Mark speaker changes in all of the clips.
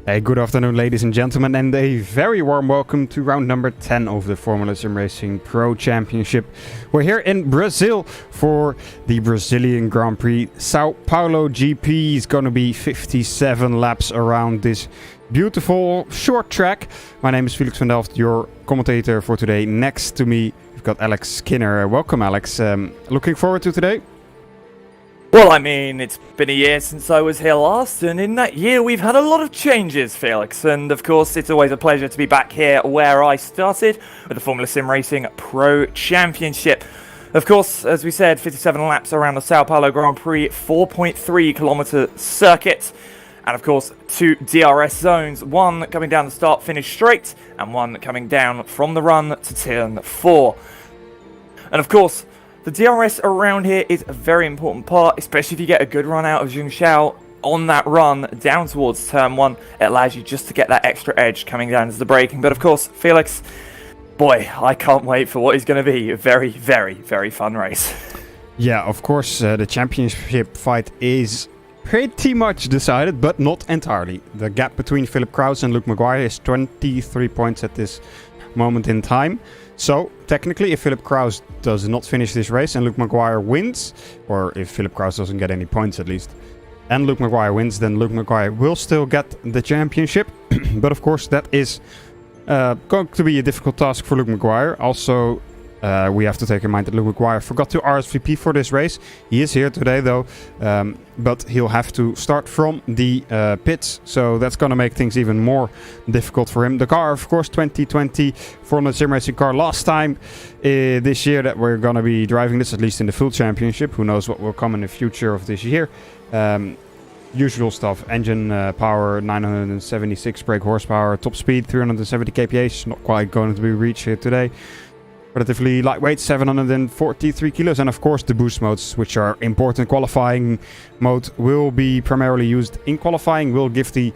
Speaker 1: Hey, good afternoon, ladies and gentlemen, and a very warm welcome to round number 10 of the Formula Sim Racing Pro Championship. We're here in Brazil for the Brazilian Grand Prix. Sao Paulo GP is going to be 57 laps around this beautiful short track. My name is Felix van Delft, your commentator for today. Next to me, we've got Alex Skinner. Welcome, Alex. Looking forward to today?
Speaker 2: Well, I mean, it's been a year since I was here last, and in that year we've had a lot of changes, Felix. And of course, it's always a pleasure to be back here where I started, with the Formula Sim Racing Pro Championship. Of course, as we said, 57 laps around the Sao Paulo Grand Prix, 4.3 kilometre circuit. And of course, 2 DRS zones, one coming down the start-finish straight, and one coming down from the run to turn 4. And of course, the DRS around here is a very important part, especially if you get a good run out of Zhengzhou on that run down towards turn 1. It allows you just to get that extra edge coming down to the braking. But of course, Felix, boy, I can't wait for what is going to be a very, very, very fun race.
Speaker 1: Yeah, of course, the championship fight is pretty much decided, but not entirely. The gap between Philip Kraus and Luke Maguire is 23 points at this moment in time. So, technically, if Philip Kraus does not finish this race and Luke Maguire wins, or if Philip Kraus doesn't get any points at least, and Luke Maguire wins, then Luke Maguire will still get the championship. But of course, that is going to be a difficult task for Luke Maguire. Also, we have to take in mind that Luke Maguire forgot to RSVP for this race. He is here today though, but he'll have to start from the pits, so that's going to make things even more difficult for him. The car, of course, 2020 Formula Sim Racing car. Last time this year that we're going to be driving this, at least in the full championship. Who knows what will come in the future of this year. Usual stuff: engine power 976 brake horsepower, top speed 370 kph, not quite going to be reached here today. Relatively lightweight, 743 kilos, and of course the boost modes, which are important. Qualifying mode will be primarily used in qualifying, will give the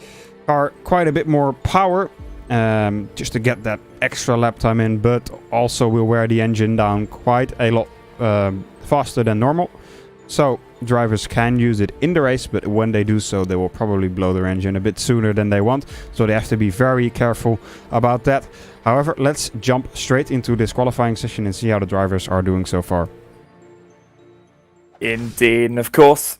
Speaker 1: car quite a bit more power, just to get that extra lap time in, but also will wear the engine down quite a lot faster than normal. So drivers can use it in the race, but when they do so, they will probably blow their engine a bit sooner than they want. So they have to be very careful about that. However, let's jump straight into this qualifying session and see how the drivers are doing so far.
Speaker 2: Indeed, and of course,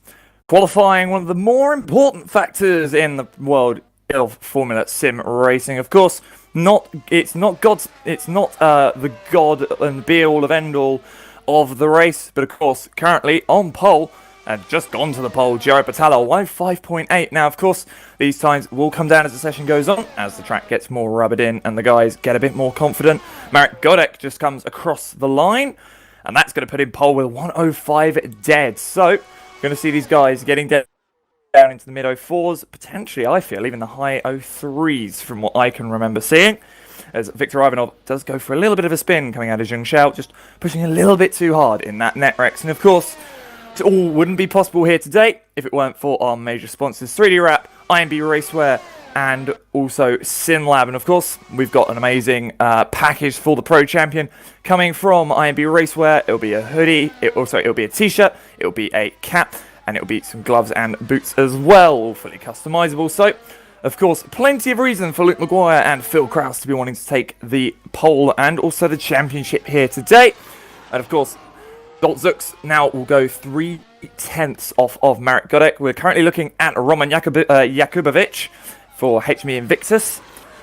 Speaker 2: qualifying, one of the more important factors in the world of Formula Sim Racing. Of course, it's not the god and be-all of end-all of the race, but of course, currently on pole, and just gone to the pole, Jared Patala, 105.8. Now, of course, these times will come down as the session goes on, as the track gets more rubbered in and the guys get a bit more confident. Marek Godek just comes across the line, and that's going to put him pole with 105 dead. So, going to see these guys getting down into the mid-04s, potentially, I feel, even the high 03s from what I can remember seeing. As Victor Ivanov does go for a little bit of a spin coming out of Zhengzhou, just pushing a little bit too hard in that Netrex. And of course, it all wouldn't be possible here today if it weren't for our major sponsors, 3D Wrap, IMB Racewear, and also SimLab. And of course, we've got an amazing package for the Pro Champion coming from IMB Racewear. It'll be a hoodie, it'll be a t-shirt, it'll be a cap, and it'll be some gloves and boots as well, all fully customizable. So, of course, plenty of reason for Luke Maguire and Phil Kraus to be wanting to take the pole and also the championship here today. And of course, Dolzux now will go 3/10 off of Marek Godek. We're currently looking at Roman Jakubovic for HME Invictus.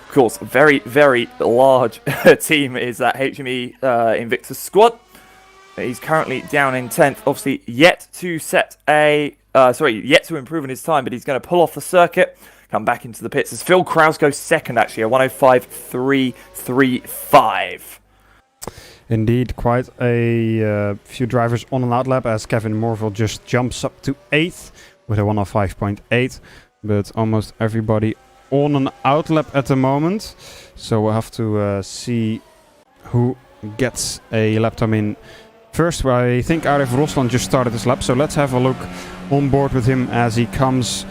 Speaker 2: Of course, very, very large team is that HME Invictus squad. He's currently down in 10th. Obviously, yet to improve in his time, but he's going to pull off the circuit, come back into the pits as Phil Kraus goes second, actually, a 105.335.
Speaker 1: Indeed, quite a few drivers on an outlap, as Kevin Morville just jumps up to 8th with a 105.8, but almost everybody on an outlap at the moment. So we'll have to see who gets a lap time in first. I think Arif Roslan just started his lap, so let's have a look on board with him as he comes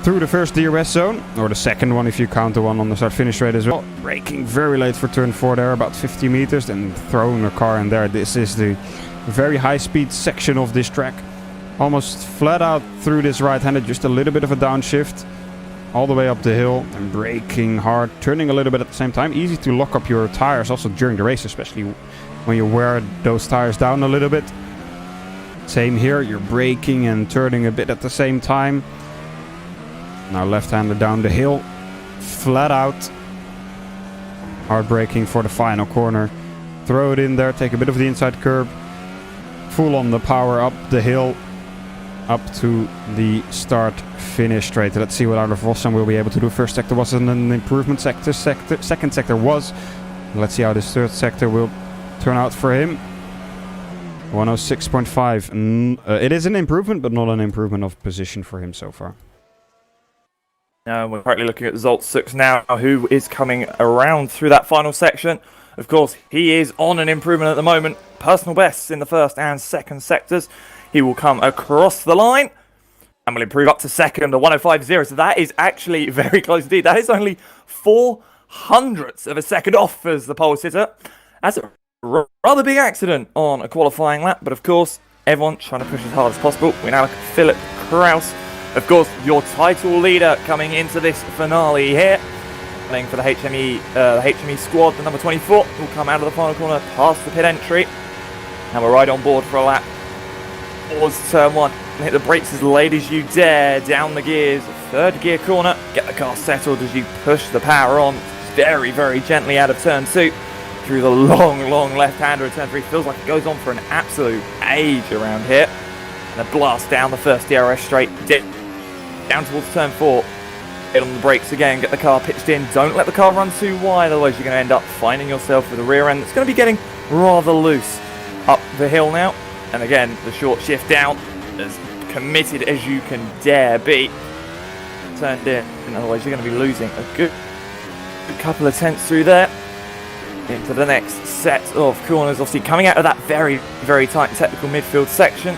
Speaker 1: through the first DRS zone, or the second one if you count the one on the start-finish straight as well. Braking very late for turn 4 there, about 50 meters, then throwing the car in there. This is the very high-speed section of this track. Almost flat out through this right-handed, just a little bit of a downshift. all the way up the hill and braking hard, turning a little bit at the same time. Easy to lock up your tires also during the race, especially when you wear those tires down a little bit. Same here, you're braking and turning a bit at the same time. Now left-hander down the hill, flat out. Hard braking for the final corner. Throw it in there, take a bit of the inside curb. Full on the power up the hill, up to the start-finish straight. Let's see what Arnold Vossen will be able to do. First sector wasn't an improvement sector. Second sector was. Let's see how this third sector will turn out for him. 106.5. It is an improvement, but not an improvement of position for him so far.
Speaker 2: We're currently looking at Zoltz now, who is coming around through that final section. Of course, he is on an improvement at the moment. Personal bests in the first and second sectors. He will come across the line and will improve up to second, a 105.0. So that is actually very close indeed. That is only 0.04 of a second off as the pole sitter. That's a rather big accident on a qualifying lap. But of course, everyone trying to push as hard as possible. We now look at Philip Kraus. Of course, your title leader coming into this finale here. Playing for the HME squad, the number 24 will come out of the final corner past the pit entry. And we're right on board for a lap. Towards turn one. Hit the brakes as late as you dare. Down the gears. Third gear corner. Get the car settled as you push the power on very, very gently out of turn two. Through the long left-hander of turn three. Feels like it goes on for an absolute age around here. And a blast down the first DRS straight. Down towards turn four. Hit on the brakes again, get the car pitched in. Don't let the car run too wide, otherwise you're going to end up finding yourself with a rear end that's going to be getting rather loose. Up the hill now, and again, the short shift down, as committed as you can dare be. Turned in, and otherwise you're going to be losing a good couple of tenths through there. Into the next set of corners, obviously coming out of that very, very tight technical midfield section.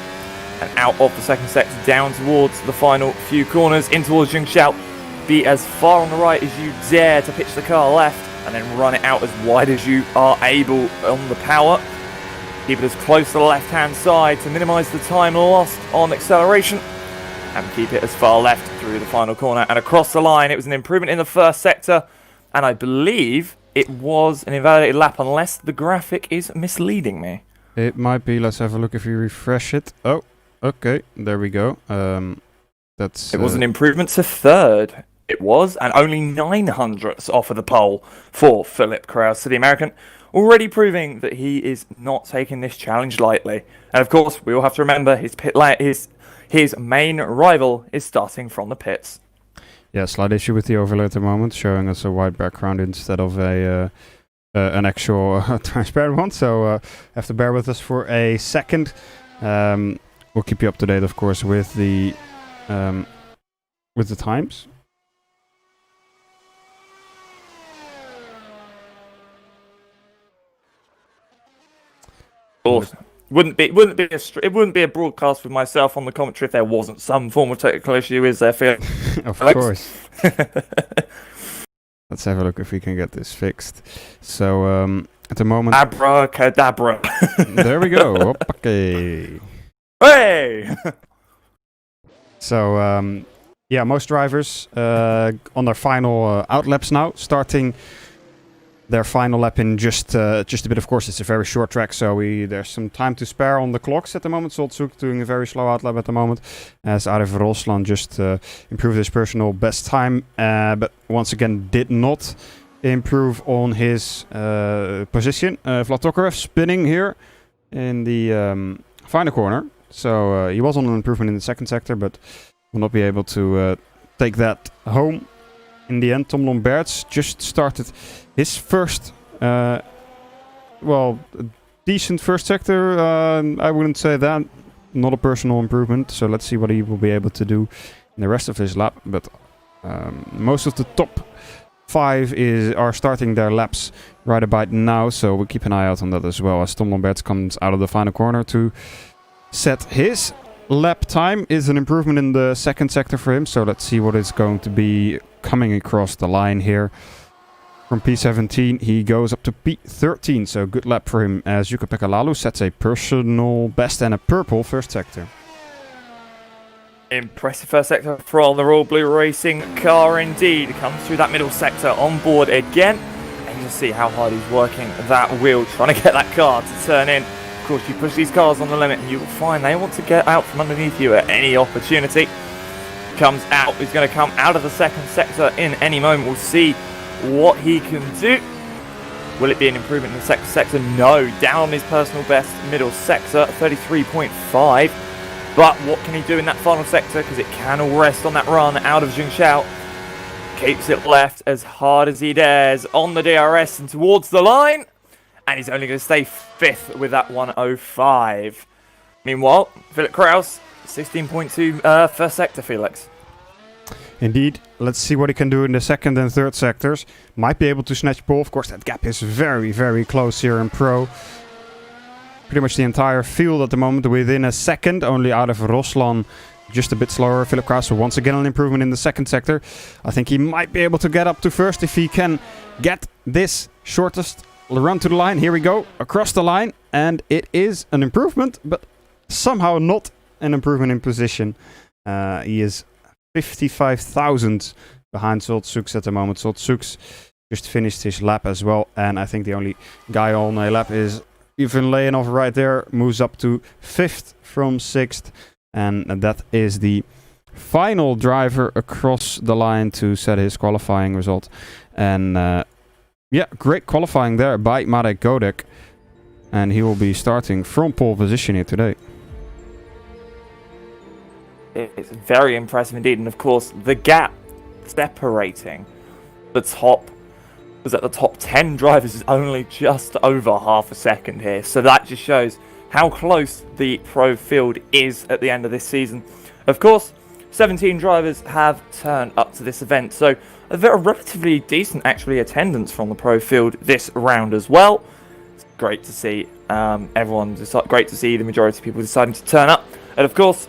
Speaker 2: And out of the second sector, down towards the final few corners, in towards Jungshao. Be as far on the right as you dare to pitch the car left, and then run it out as wide as you are able on the power. Keep it as close to the left-hand side to minimise the time lost on acceleration, and keep it as far left through the final corner and across the line. It was an improvement in the first sector, and I believe it was an invalidated lap, unless the graphic is misleading me.
Speaker 1: It might be. Let's have a look if you refresh it. Oh, okay, there we go. It
Speaker 2: was an improvement to third. It was, and only 900ths off of the pole for Philip Kraus, the American, already proving that he is not taking this challenge lightly. And of course, we all have to remember his main rival is starting from the pits.
Speaker 1: Yeah, slight issue with the overlay at the moment, showing us a white background instead of an actual transparent one. So have to bear with us for a second. We'll keep you up to date, of course, with the times.
Speaker 2: It wouldn't be a broadcast with myself on the commentary if there wasn't some form of technical issue, is there, Felix?
Speaker 1: Of course. Let's have a look if we can get this fixed. So at the moment,
Speaker 2: abracadabra.
Speaker 1: There we go. Okay.
Speaker 2: Hey.
Speaker 1: So yeah, most drivers on their final outlaps now, starting their final lap in just a bit. Of course, it's a very short track, so there's some time to spare on the clocks at the moment. Zoltz doing a very slow outlap at the moment, as Arif Roslan just improved his personal best time, but once again did not improve on his position. Vlad Tokarev spinning here in the final corner, so he was on an improvement in the second sector, but will not be able to take that home. In the end, Tom Lomberts just started his first, decent first sector. I wouldn't say that. Not a personal improvement. So let's see what he will be able to do in the rest of his lap. But most of the top 5 are starting their laps right about now. So we'll keep an eye out on that as well, as Tom Lomberts comes out of the final corner to set his lap time. Is an improvement in the second sector for him. So let's see what is going to be coming across the line here. From P17 he goes up to P13, so good lap for him, as Jukka-Pekka Laulu sets a personal best and a purple first sector.
Speaker 2: Impressive first sector from the Royal Blue Racing car indeed. Comes through that middle sector on board again. And you'll see how hard he's working that wheel, trying to get that car to turn in. Of course, you push these cars on the limit and you will find they want to get out from underneath you at any opportunity. Comes out, he's going to come out of the second sector in any moment. We'll see what he can do. Will it be an improvement in the second sector? No, down on his personal best middle sector, 33.5. But what can he do in that final sector? Because it can all rest on that run out of Zhengzhou. Keeps it left as hard as he dares on the DRS and towards the line. And he's only going to stay 5th with that 105. Meanwhile, Felix Kraus, 16.2 first sector, Felix.
Speaker 1: Indeed. Let's see what he can do in the second and third sectors. Might be able to snatch pole. Of course, that gap is very, very close here in Pro. Pretty much the entire field at the moment within a second, only out of Ruslan, just a bit slower. Felix Kraus once again an improvement in the second sector. I think he might be able to get up to first if he can get this shortest run to the line. Here we go, across the line, and it is an improvement, but somehow not an improvement in position. He is 55,000 behind Zoltsuks at the moment. Zoltsuks just finished his lap as well, and I think the only guy on a lap is even Lanov right there, moves up to 5th from 6th. And that is the final driver across the line to set his qualifying result. And yeah, great qualifying there by Marek Godek. And he will be starting from pole position here today.
Speaker 2: It's very impressive indeed. And of course, the gap separating the top was at the top 10 drivers is only just over half a second here. So that just shows how close the pro field is at the end of this season. Of course, 17 drivers have turned up to this event. So a relatively decent actually attendance from the pro field this round as well. It's great to see great to see the majority of people deciding to turn up. And of course,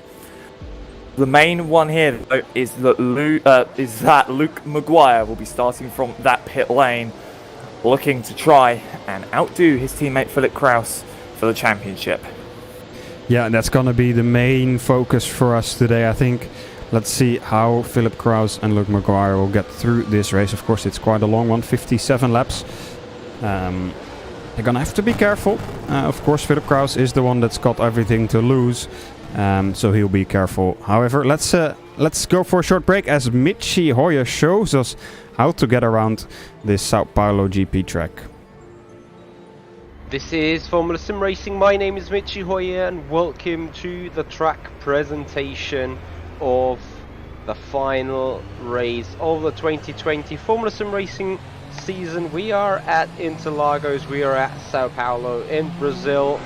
Speaker 2: the main one here though, is that Luke Maguire will be starting from that pit lane, looking to try and outdo his teammate Felix Kraus for the championship.
Speaker 1: Yeah, that's going to be the main focus for us today, I think. Let's see how Felix Kraus and Luke Maguire will get through this race. Of course, it's quite a long one, 57 laps. They're going to have to be careful. Of course, Felix Kraus is the one that's got everything to lose. So he'll be careful. However, let's go for a short break as Michi Hoyer shows us how to get around this Sao Paulo GP track.
Speaker 3: This is Formula Sim Racing. My name is Michi Hoyer and welcome to the track presentation of the final race of the 2020 Formula Sim Racing season. We are at Interlagos, we are at Sao Paulo in Brazil.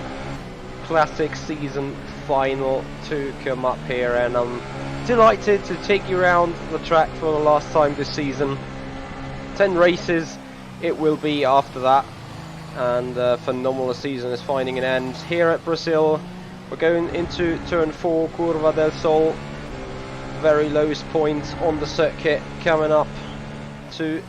Speaker 3: Classic season final to come up here, and I'm delighted to take you around the track for the last time this season. 10 races it will be after that, and phenomenal season is finding an end here at Brazil. We're going into turn 4, Curva del Sol, very lowest point on the circuit, coming up to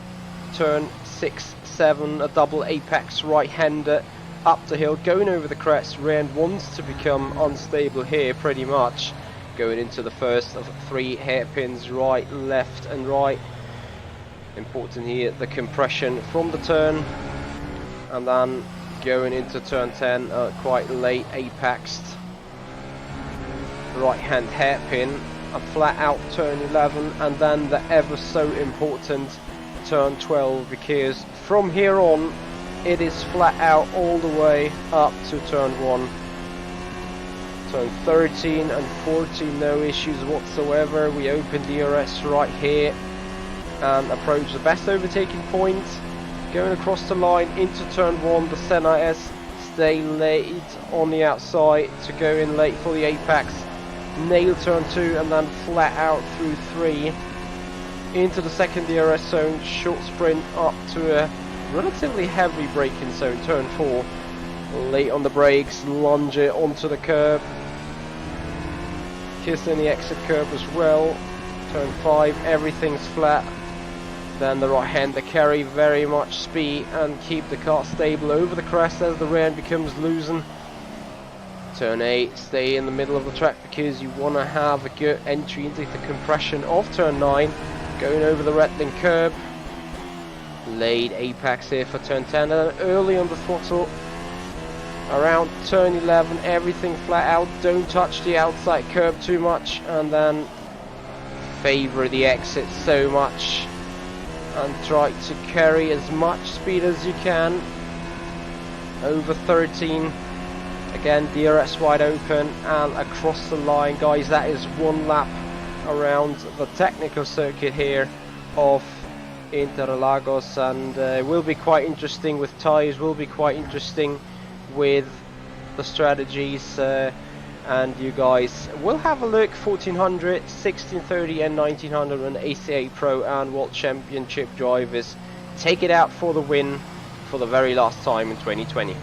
Speaker 3: turn 6, 7, a double apex right-hander up the hill, going over the crest. Rear end wants to become unstable here pretty much, going into the first of 3 hairpins, right, left and right. Important here, the compression from the turn, and then going into turn 10, quite late apexed right hand hairpin, a flat out turn 11, and then the ever so important turn 12, because from here on it is flat out all the way up to turn 1. Turn 13 and 14, no issues whatsoever. We open DRS right here and approach the best overtaking point. Going across the line into turn 1, the Senna S, stay late on the outside to go in late for the apex. Nail turn 2 and then flat out through 3. Into the second DRS zone, short sprint up to a relatively heavy braking zone, turn 4. Late on the brakes, lunge it onto the curb. Kissing the exit curb as well. Turn 5, everything's flat. Then the right hander carry very much speed and keep the car stable over the crest as the rear end becomes loosened. Turn 8, stay in the middle of the track because you want to have a good entry into the compression of turn 9. Going over the rattling curb. Late apex here for turn 10, and early on the throttle. Around turn 11, everything flat out. Don't touch the outside curb too much, and then favor the exit so much. And try to carry as much speed as you can. Over 13. Again, DRS wide open and across the line, guys. That is one lap around the technical circuit here of Interlagos, and will be quite interesting with tyres, will be quite interesting with the strategies, and you guys will have a look. 1400, 1630 and 1900 and ACA Pro and World Championship drivers take it out for the win for the very last time in 2020.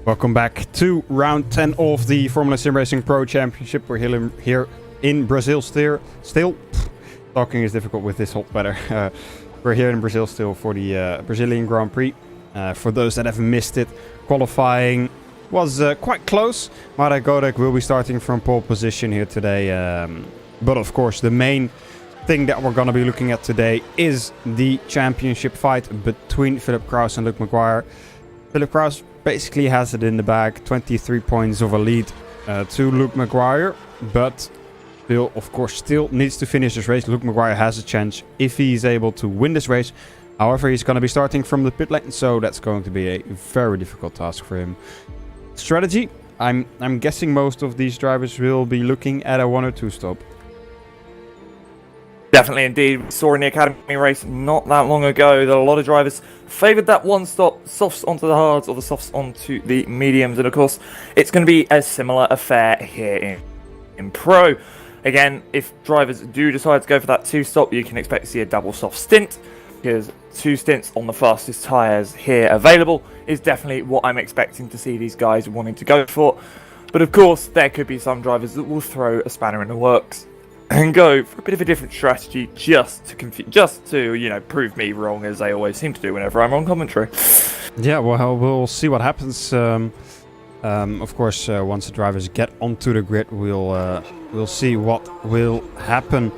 Speaker 1: Welcome back to round 10 of the Formula Sim Racing Pro Championship. We're here in Brazil still. Talking is difficult with this hot weather. We're here in Brazil still for the Brazilian Grand Prix. For those that have missed it, qualifying was quite close. Marek Godek will be starting from pole position here today. But of course, the main thing that we're going to be looking at today is the championship fight between Philip Kraus and Luke Maguire. Philip Kraus basically has it in the bag, 23 points of a lead to Luke Maguire, but Phil, of course, still needs to finish this race. Luke Maguire has a chance if he's able to win this race. However, he's going to be starting from the pit lane, so that's going to be a very difficult task for him. Strategy, I'm guessing most of these drivers will be looking at a 1 or 2 stop.
Speaker 2: Definitely indeed. We saw in the academy race not that long ago that a lot of drivers favoured that one stop, softs onto the hards or the softs onto the mediums, and of course it's going to be a similar affair here in Pro. Again, if drivers do decide to go for that 2 stop, you can expect to see a double soft stint, because 2 stints on the fastest tyres here available is definitely what I'm expecting to see these guys wanting to go for. But of course there could be some drivers that will throw a spanner in the works and go for a bit of a different strategy just to you know, prove me wrong, as they always seem to do whenever I'm on commentary.
Speaker 1: Yeah, well, we'll see what happens. Of course, once the drivers get onto the grid, we'll see what will happen.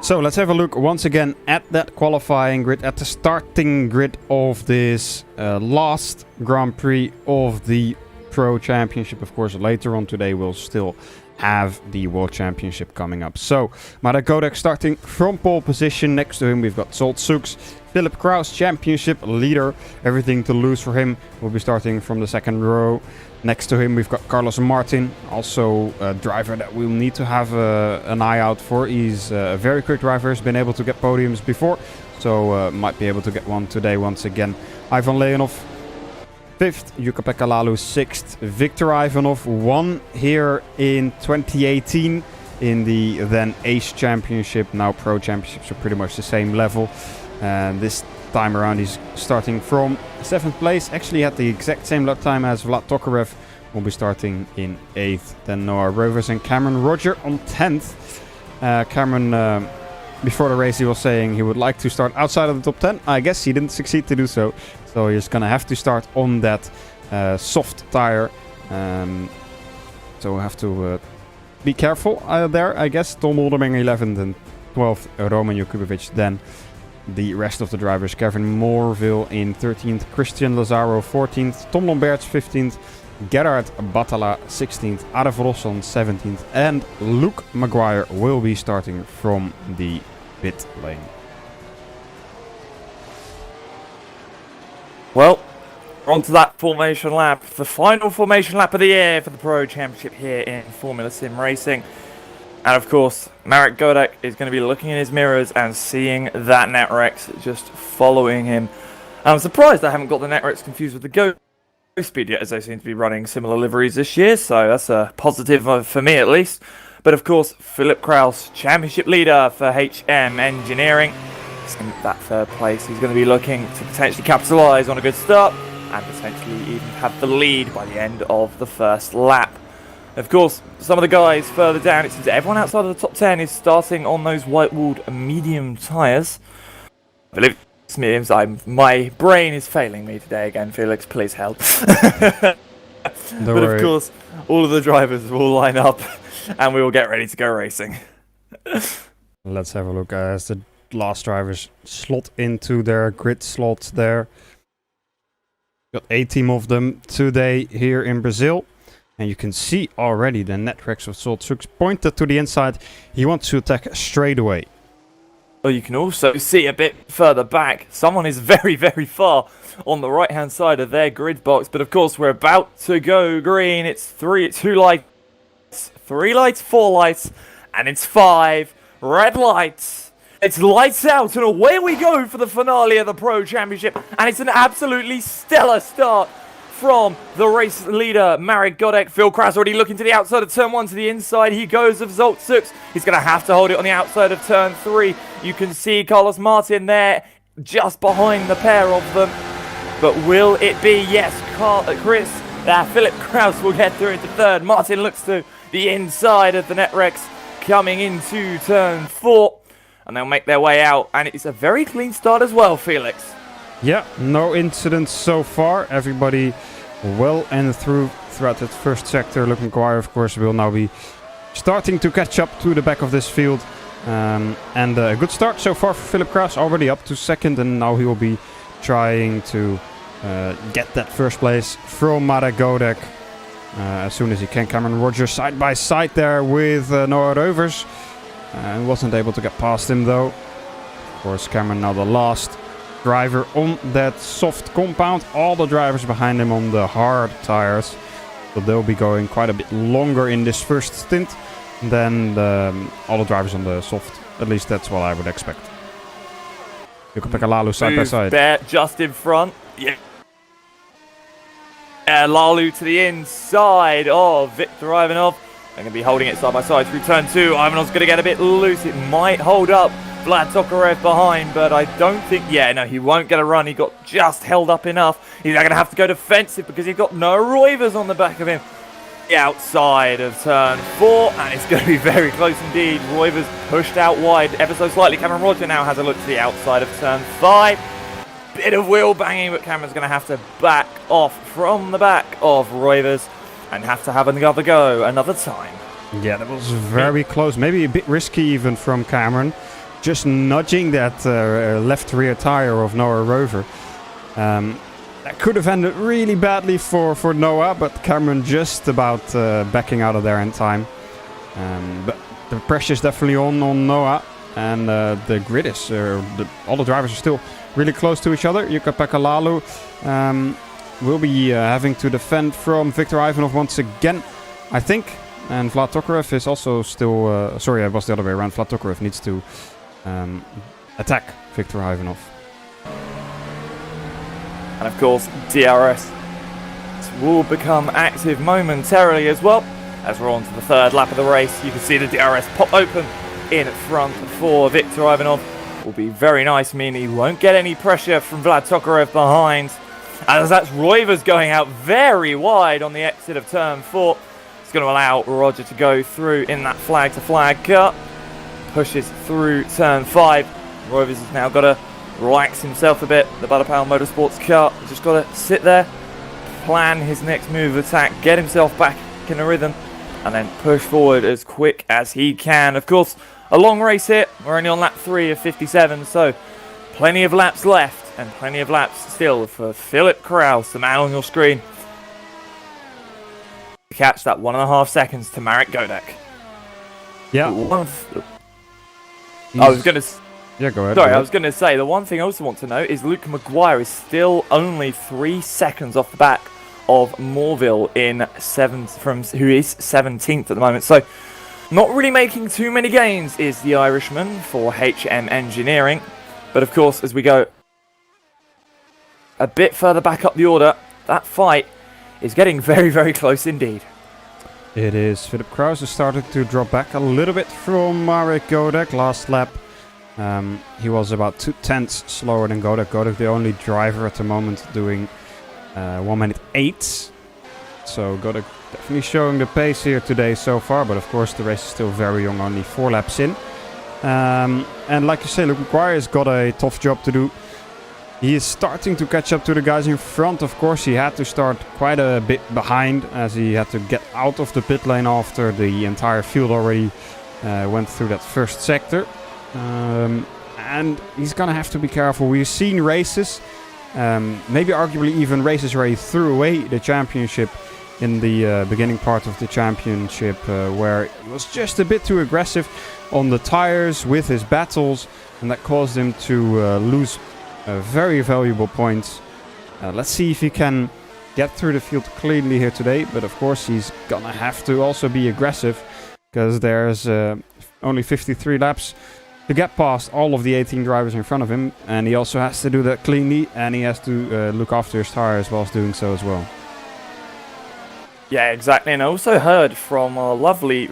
Speaker 1: So let's have a look once again at that qualifying grid, at the starting grid of this last Grand Prix of the Pro Championship. Of course, later on today we'll still have the World Championship coming up. So, Marek Godek starting from pole position. Next to him we've got Zsolt Sux. Philip Kraus, Championship leader. Everything to lose for him. Will be starting from the second row. Next to him we've got Carlos Martin. Also a driver that we'll need to have an eye out for. He's a very quick driver. Has been able to get podiums before. So might be able to get one today once again. Ivan Lanov 5th, Jukka-Pekka Lalu 6th. Victor Ivanov won here in 2018 in the then ACE Championship, now Pro Championships are pretty much the same level. And this time around he's starting from 7th place. Actually had the exact same lap time as Vlad Tokarev, will be starting in 8th. Then Noah Rovers and Cameron Roger on 10th. Cameron, before the race, he was saying he would like to start outside of the top 10. I guess he didn't succeed to do so. So he's going to have to start on that soft tire. So we'll have to be careful there, I guess. Tom Olderming 11th and 12th, Roman Jakubovic. Then the rest of the drivers, Kevin Morville in 13th, Christian Lazaro 14th, Tom Lomberts 15th, Gerard Batala 16th, Adev Rosson 17th, and Luke Maguire will be starting from the pit lane.
Speaker 2: Well, on to that formation lap, the final formation lap of the year for the Pro Championship here in Formula Sim Racing. And of course, Marek Godek is going to be looking in his mirrors and seeing that Netrex just following him. I'm surprised I haven't got the Netrex confused with the Go Speed yet, as they seem to be running similar liveries this year, so that's a positive for me at least. But of course, Philip Kraus, championship leader for HM Engineering, in that third place. He's going to be looking to potentially capitalise on a good start and potentially even have the lead by the end of the first lap. Of course, some of the guys further down, it seems everyone outside of the top 10 is starting on those white-walled medium tyres. I believe it's mediums. My brain is failing me today again, Felix. Please help. But of course, all of the drivers will line up and we will get ready to go racing.
Speaker 1: Let's have a look as the last drivers slot into their grid slots there. Got 8 team of them today here in Brazil. And you can see already the Netrex of Soltsuk pointed to the inside. He wants to attack straight away.
Speaker 2: Well, you can also see a bit further back. Someone is very, very far on the right-hand side of their grid box. But of course, we're about to go green. It's 2 lights, 3 lights, 4 lights, and it's 5 red lights. It's lights out, and away we go for the finale of the Pro Championship. And it's an absolutely stellar start from the race leader, Marek Godek. Phil Kraus already looking to the outside of turn 1 to the inside. He goes of Zoltsuks. He's going to have to hold it on the outside of turn 3. You can see Carlos Martin there, just behind the pair of them. But will it be? Yes, Philip Kraus will get through into third. Martin looks to the inside of the Netrex, coming into turn 4. And they'll make their way out. And it's a very clean start as well, Felix.
Speaker 1: Yeah, no incidents so far. Everybody well and throughout that first sector. Luke Maguire, of course, will now be starting to catch up to the back of this field. And a good start so far for Philip Kraus, already up to second. And now he will be trying to get that first place from Marek Godek as soon as he can. Cameron Rogers side by side there with Noah Rovers. Wasn't able to get past him though. Of course, Cameron now the last driver on that soft compound. All the drivers behind him on the hard tires. So they'll be going quite a bit longer in this first stint than all the drivers on the soft. At least that's what I would expect. You can pick a Lalu side by side.
Speaker 2: There, just in front. Yeah. Lalu to the inside of Viktor Ivanov. They're going to be holding it side by side through turn 2. Ivanov's going to get a bit loose. It might hold up Vlad Tokarev behind, but I don't think... Yeah, no, he won't get a run. He got just held up enough. He's now going to have to go defensive because he's got no Roivers on the back of him. The outside of turn 4, and it's going to be very close indeed. Roivers pushed out wide ever so slightly. Cameron Roger now has a look to the outside of turn 5. Bit of wheel banging, but Cameron's going to have to back off from the back of Roivers and have to have another go, another time.
Speaker 1: Yeah, that was very close. Maybe a bit risky even from Cameron. Just nudging that left rear tire of Noah Rover. That could have ended really badly for Noah, but Cameron just about backing out of there in time. But the pressure is definitely on Noah, and the grid is... all the drivers are still really close to each other. Jukka-Pekka Lalu will be having to defend from Viktor Ivanov once again, I think. And Vlad Tokarev is also still... sorry, it was the other way around. Vlad Tokarev needs to attack Viktor Ivanov.
Speaker 2: And of course, DRS will become active momentarily as well. As we're on to the third lap of the race, you can see the DRS pop open in front for Viktor Ivanov. Will be very nice, meaning he won't get any pressure from Vlad Tokarev behind. As that's Roivers going out very wide on the exit of turn 4. It's going to allow Roger to go through in that flag-to-flag cut. Pushes through turn 5. Roivers has now got to relax himself a bit. The Butterpower Motorsports car just got to sit there, plan his next move of attack, get himself back in a rhythm, and then push forward as quick as he can. Of course, a long race here. We're only on lap 3 of 57, so plenty of laps left, and plenty of laps still for Philip Kraus, the man on your screen, to catch that 1.5 seconds to Marek Godek.
Speaker 1: Yeah.
Speaker 2: I was going to...
Speaker 1: Yeah, go ahead.
Speaker 2: Sorry, I was going to say, the one thing I also want to note is Luke Maguire is still only 3 seconds off the back of Morville in who is 17th at the moment. So, not really making too many gains is the Irishman for HM Engineering. But of course, as we go a bit further back up the order, that fight is getting very, very close indeed.
Speaker 1: It is. Philip Kraus has started to drop back a little bit from Marek Godek last lap. He was about 2/10 slower than Godek. Godek, the only driver at the moment, doing 1 minute 8. So Godek definitely showing the pace here today so far. But of course, the race is still very young, only 4 laps in. And like you say, Luke Maguire has got a tough job to do. He is starting to catch up to the guys in front. Of course, he had to start quite a bit behind, as he had to get out of the pit lane after the entire field already went through that first sector. And he's gonna have to be careful. We've seen races, maybe arguably even races where he threw away the championship in the beginning part of the championship, where he was just a bit too aggressive on the tires with his battles, and that caused him to lose very valuable points. Let's see if he can get through the field cleanly here today, but of course he's gonna have to also be aggressive, because there's only 53 laps to get past all of the 18 drivers in front of him, and he also has to do that cleanly, and he has to look after his tires whilst doing so as well.
Speaker 2: Yeah, exactly. And I also heard from our lovely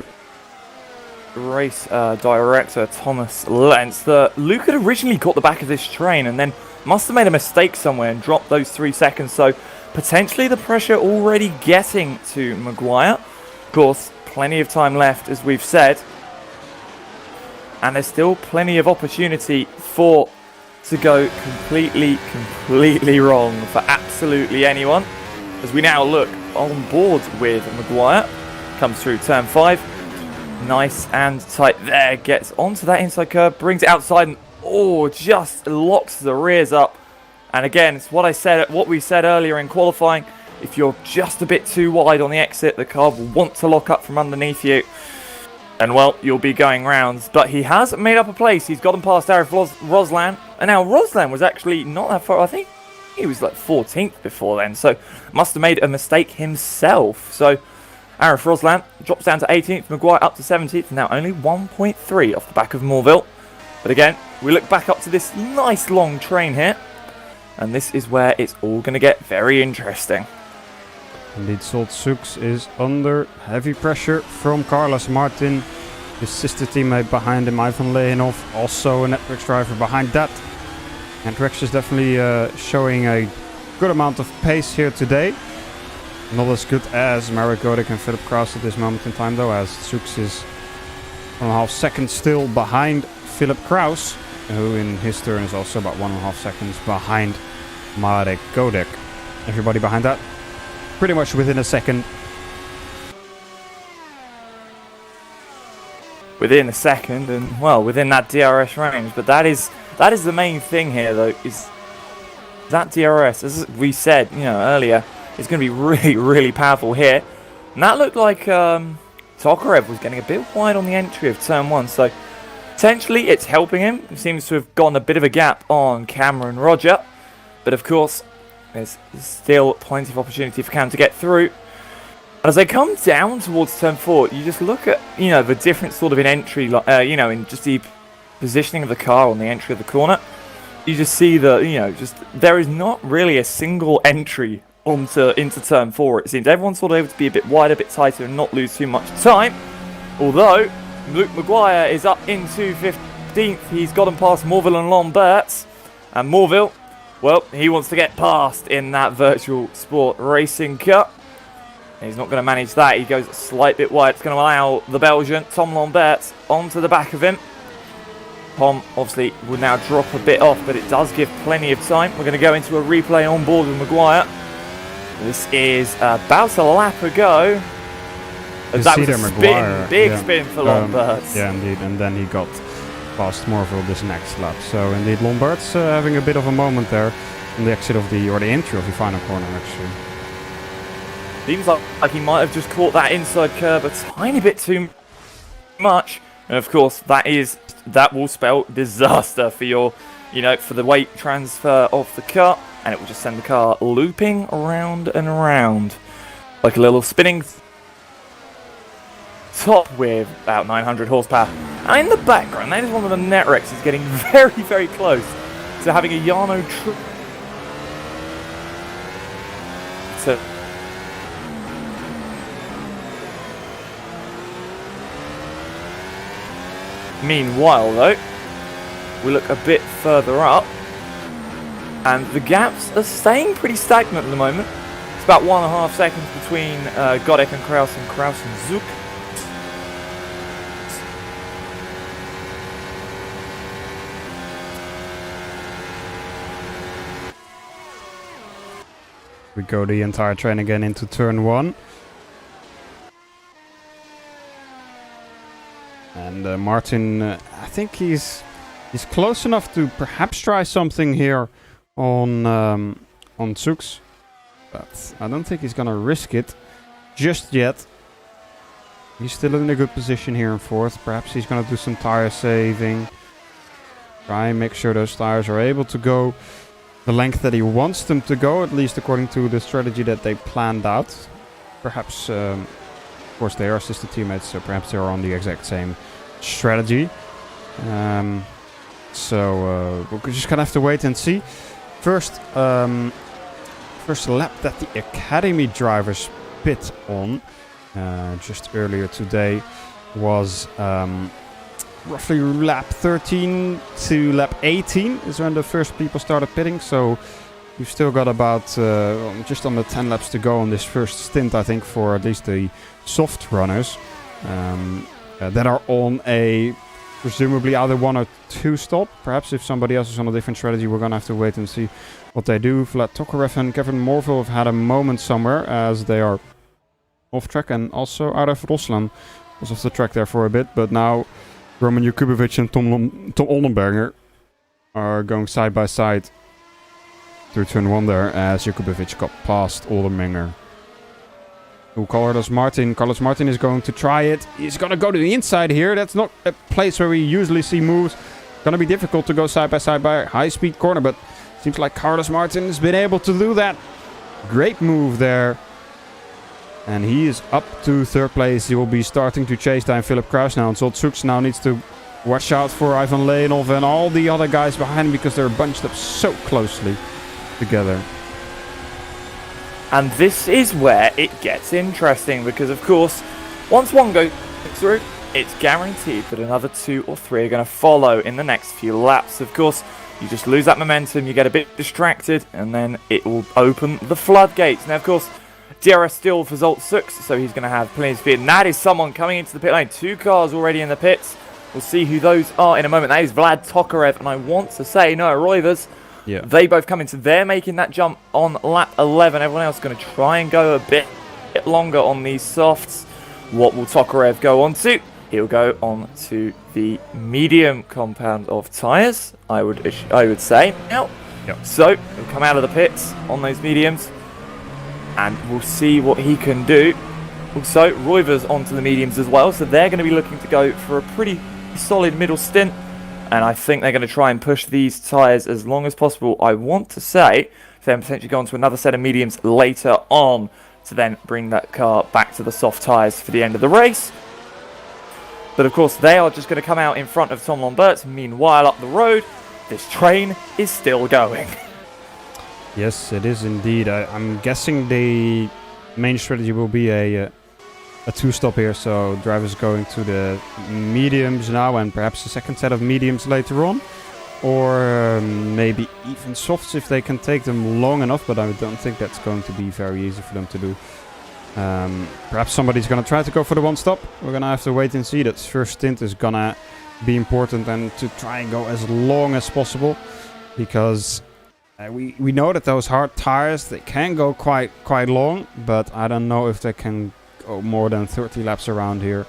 Speaker 2: race director Thomas Lentz that Luke had originally got the back of this train and then must have made a mistake somewhere and dropped those 3 seconds. So potentially the pressure already getting to Maguire. Of course, plenty of time left, as we've said. And there's still plenty of opportunity to go completely wrong for absolutely anyone. As we now look on board with Maguire. Comes through turn 5. Nice and tight there. Gets onto that inside curve. Brings it outside and just locks the rears up. And again, it's what we said earlier in qualifying. If you're just a bit too wide on the exit, the car will want to lock up from underneath you. And well, you'll be going rounds. But he has made up a place. He's gotten past Arif Roslan. And now Roslan was actually not that far. I think he was like 14th before then. So must have made a mistake himself. So Arif Roslan drops down to 18th. Maguire up to 17th. Now only 1.3 off the back of Morville. But again, we look back up to this nice long train here. And this is where it's all going to get very interesting.
Speaker 1: Indeed, Salt Sux is under heavy pressure from Carlos Martin. His sister teammate behind him, Ivan Lanov, also a Networks driver behind that. Networks is definitely showing a good amount of pace here today. Not as good as Marek Godek and Philip Kraus at this moment in time though, as Sux is 1.5 seconds still behind Philip Kraus, who in his turn is also about 1.5 seconds behind Marek Godek. Everybody behind that, pretty much within a second.
Speaker 2: Within a second, and well, within that DRS range. But that is the main thing here, though, is that DRS, as we said, earlier, is going to be really powerful here. And that looked like Tokarev was getting a bit wide on the entry of turn 1, so potentially it's helping him. He seems to have gotten a bit of a gap on Cameron Roger, but of course, there's still plenty of opportunity for Cam to get through. As they come down towards turn 4, you just look at, the different sort of in entry, in just the positioning of the car on the entry of the corner. You just see that, there is not really a single entry into turn 4. It seems everyone's sort of able to be a bit wider, a bit tighter, and not lose too much time. Although Luke Maguire is up into 15th. He's gotten past Morville and Lambert, and Morville Well, he wants to get past in that virtual sport racing car. He's not going to manage that. He goes a slight bit wide. It's going to allow the Belgian, Tom Lambert, onto the back of him. Tom obviously will now drop a bit off, but it does give plenty of time. We're going to go into a replay on board with Maguire. This is about a lap ago. That was a spin, big spin for Lambert.
Speaker 1: Yeah, indeed. And then he got past Morville this next lap. So indeed, Lambert's having a bit of a moment there on the exit of the entry of the final corner, actually.
Speaker 2: Seems like he might have just caught that inside curve a tiny bit too much. And of course, that will spell disaster for your, for the weight transfer of the car. And it will just send the car looping around and around. Like a little spinning top with about 900 horsepower. And in the background, that is one of the Netrexes getting very, very close to having a Yarno Meanwhile, though, we look a bit further up, and the gaps are staying pretty stagnant at the moment. It's about 1.5 seconds between Godek and Kraus and Zook.
Speaker 1: We go the entire train again into turn 1. And Martin, I think he's close enough to perhaps try something here on Zooks, but I don't think he's gonna risk it just yet. He's still in a good position here in 4th. Perhaps he's gonna do some tire saving, try and make sure those tires are able to go the length that he wants them to go, at least according to the strategy that they planned out. Perhaps, of course, they are sister teammates, so perhaps they are on the exact same strategy. So we're just gonna have to wait and see. First lap that the Academy drivers pit on just earlier today was roughly lap 13 to lap 18 is when the first people started pitting. So we've still got about just under 10 laps to go on this first stint, I think, for at least the soft runners that are on a presumably either 1 or 2 stop. Perhaps if somebody else is on a different strategy, we're going to have to wait and see what they do. Vlad Tokarev and Kevin Morville have had a moment somewhere as they are off track, and also Aref Roslan was off the track there for a bit, but now Roman Jakubovic and Tom Oldenberger are going side by side through turn 1 there as Jakubovic got past Oldenberger. Carlos Martin is going to try it. He's going to go to the inside here. That's not a place where we usually see moves. Going to be difficult to go side by a high-speed corner, but seems like Carlos Martin has been able to do that. Great move there. And he is up to 3rd place. He will be starting to chase down Philip Kraus now. And Zoltsuks now needs to watch out for Ivan Lanov and all the other guys behind him, because they're bunched up so closely together.
Speaker 2: And this is where it gets interesting, because of course, once one goes through, it's guaranteed that another 2 or 3 are going to follow in the next few laps. Of course, you just lose that momentum, you get a bit distracted, and then it will open the floodgates. Now, of course, DRS still for Zoltsuks, so he's going to have plenty of speed. And that is someone coming into the pit lane. 2 cars already in the pits. We'll see who those are in a moment. That is Vlad Tokarev, and I want to say, Noah Roivers.
Speaker 1: Yeah.
Speaker 2: They both come into, they're making that jump on lap 11. Everyone else is going to try and go a bit longer on these softs. What will Tokarev go on to? He'll go on to the medium compound of tyres, I would say. Now, so he'll come out of the pits on those mediums, and we'll see what he can do. Also, Roivers onto the mediums as well, so they're going to be looking to go for a pretty solid middle stint. And I think they're going to try and push these tyres as long as possible. I want to say, then potentially go on to another set of mediums later on to then bring that car back to the soft tyres for the end of the race. But of course, they are just going to come out in front of Tom Lambert. Meanwhile, up the road, this train is still going.
Speaker 1: Yes, it is indeed. I'm guessing the main strategy will be a 2-stop here, so drivers going to the mediums now, and perhaps a second set of mediums later on. or maybe even softs if they can take them long enough, but I don't think that's going to be very easy for them to do. Perhaps somebody's going to try to go for the one stop. We're going to have to wait and see. That first stint is going to be important, and to try and go as long as possible, because we know that those hard tires, they can go quite long, but I don't know if they can go more than 30 laps around here.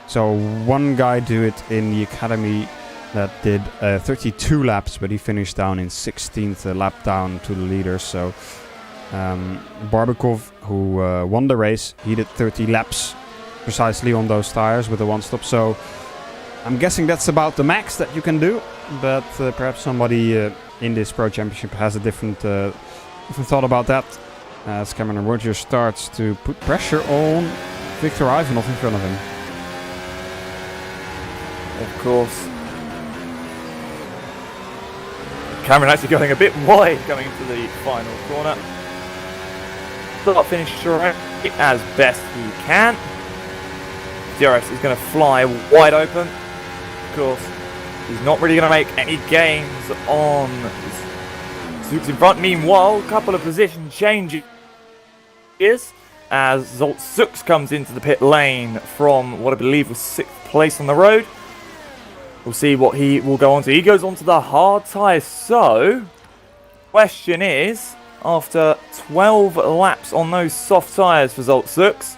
Speaker 1: So one guy do it in the academy that did 32 laps, but he finished down in 16th lap down to the leader. So Barbakov, who won the race, he did 30 laps precisely on those tires with the one stop. So I'm guessing that's about the max that you can do, but perhaps somebody in this Pro Championship has a different thought about that. As Cameron Rogers starts to put pressure on Viktor Ivanov in front of him.
Speaker 2: Of course. Cameron actually going a bit wide going into the final corner. Start finish straight as best he can. DRS is going to fly wide open. Of course, he's not really going to make any gains on Zooks in front. Meanwhile, a couple of position changes as Zooks comes into the pit lane from what I believe was 6th place on the road. We'll see what he will go on to. He goes on to the hard tyres. So, question is, after 12 laps on those soft tyres for Zooks,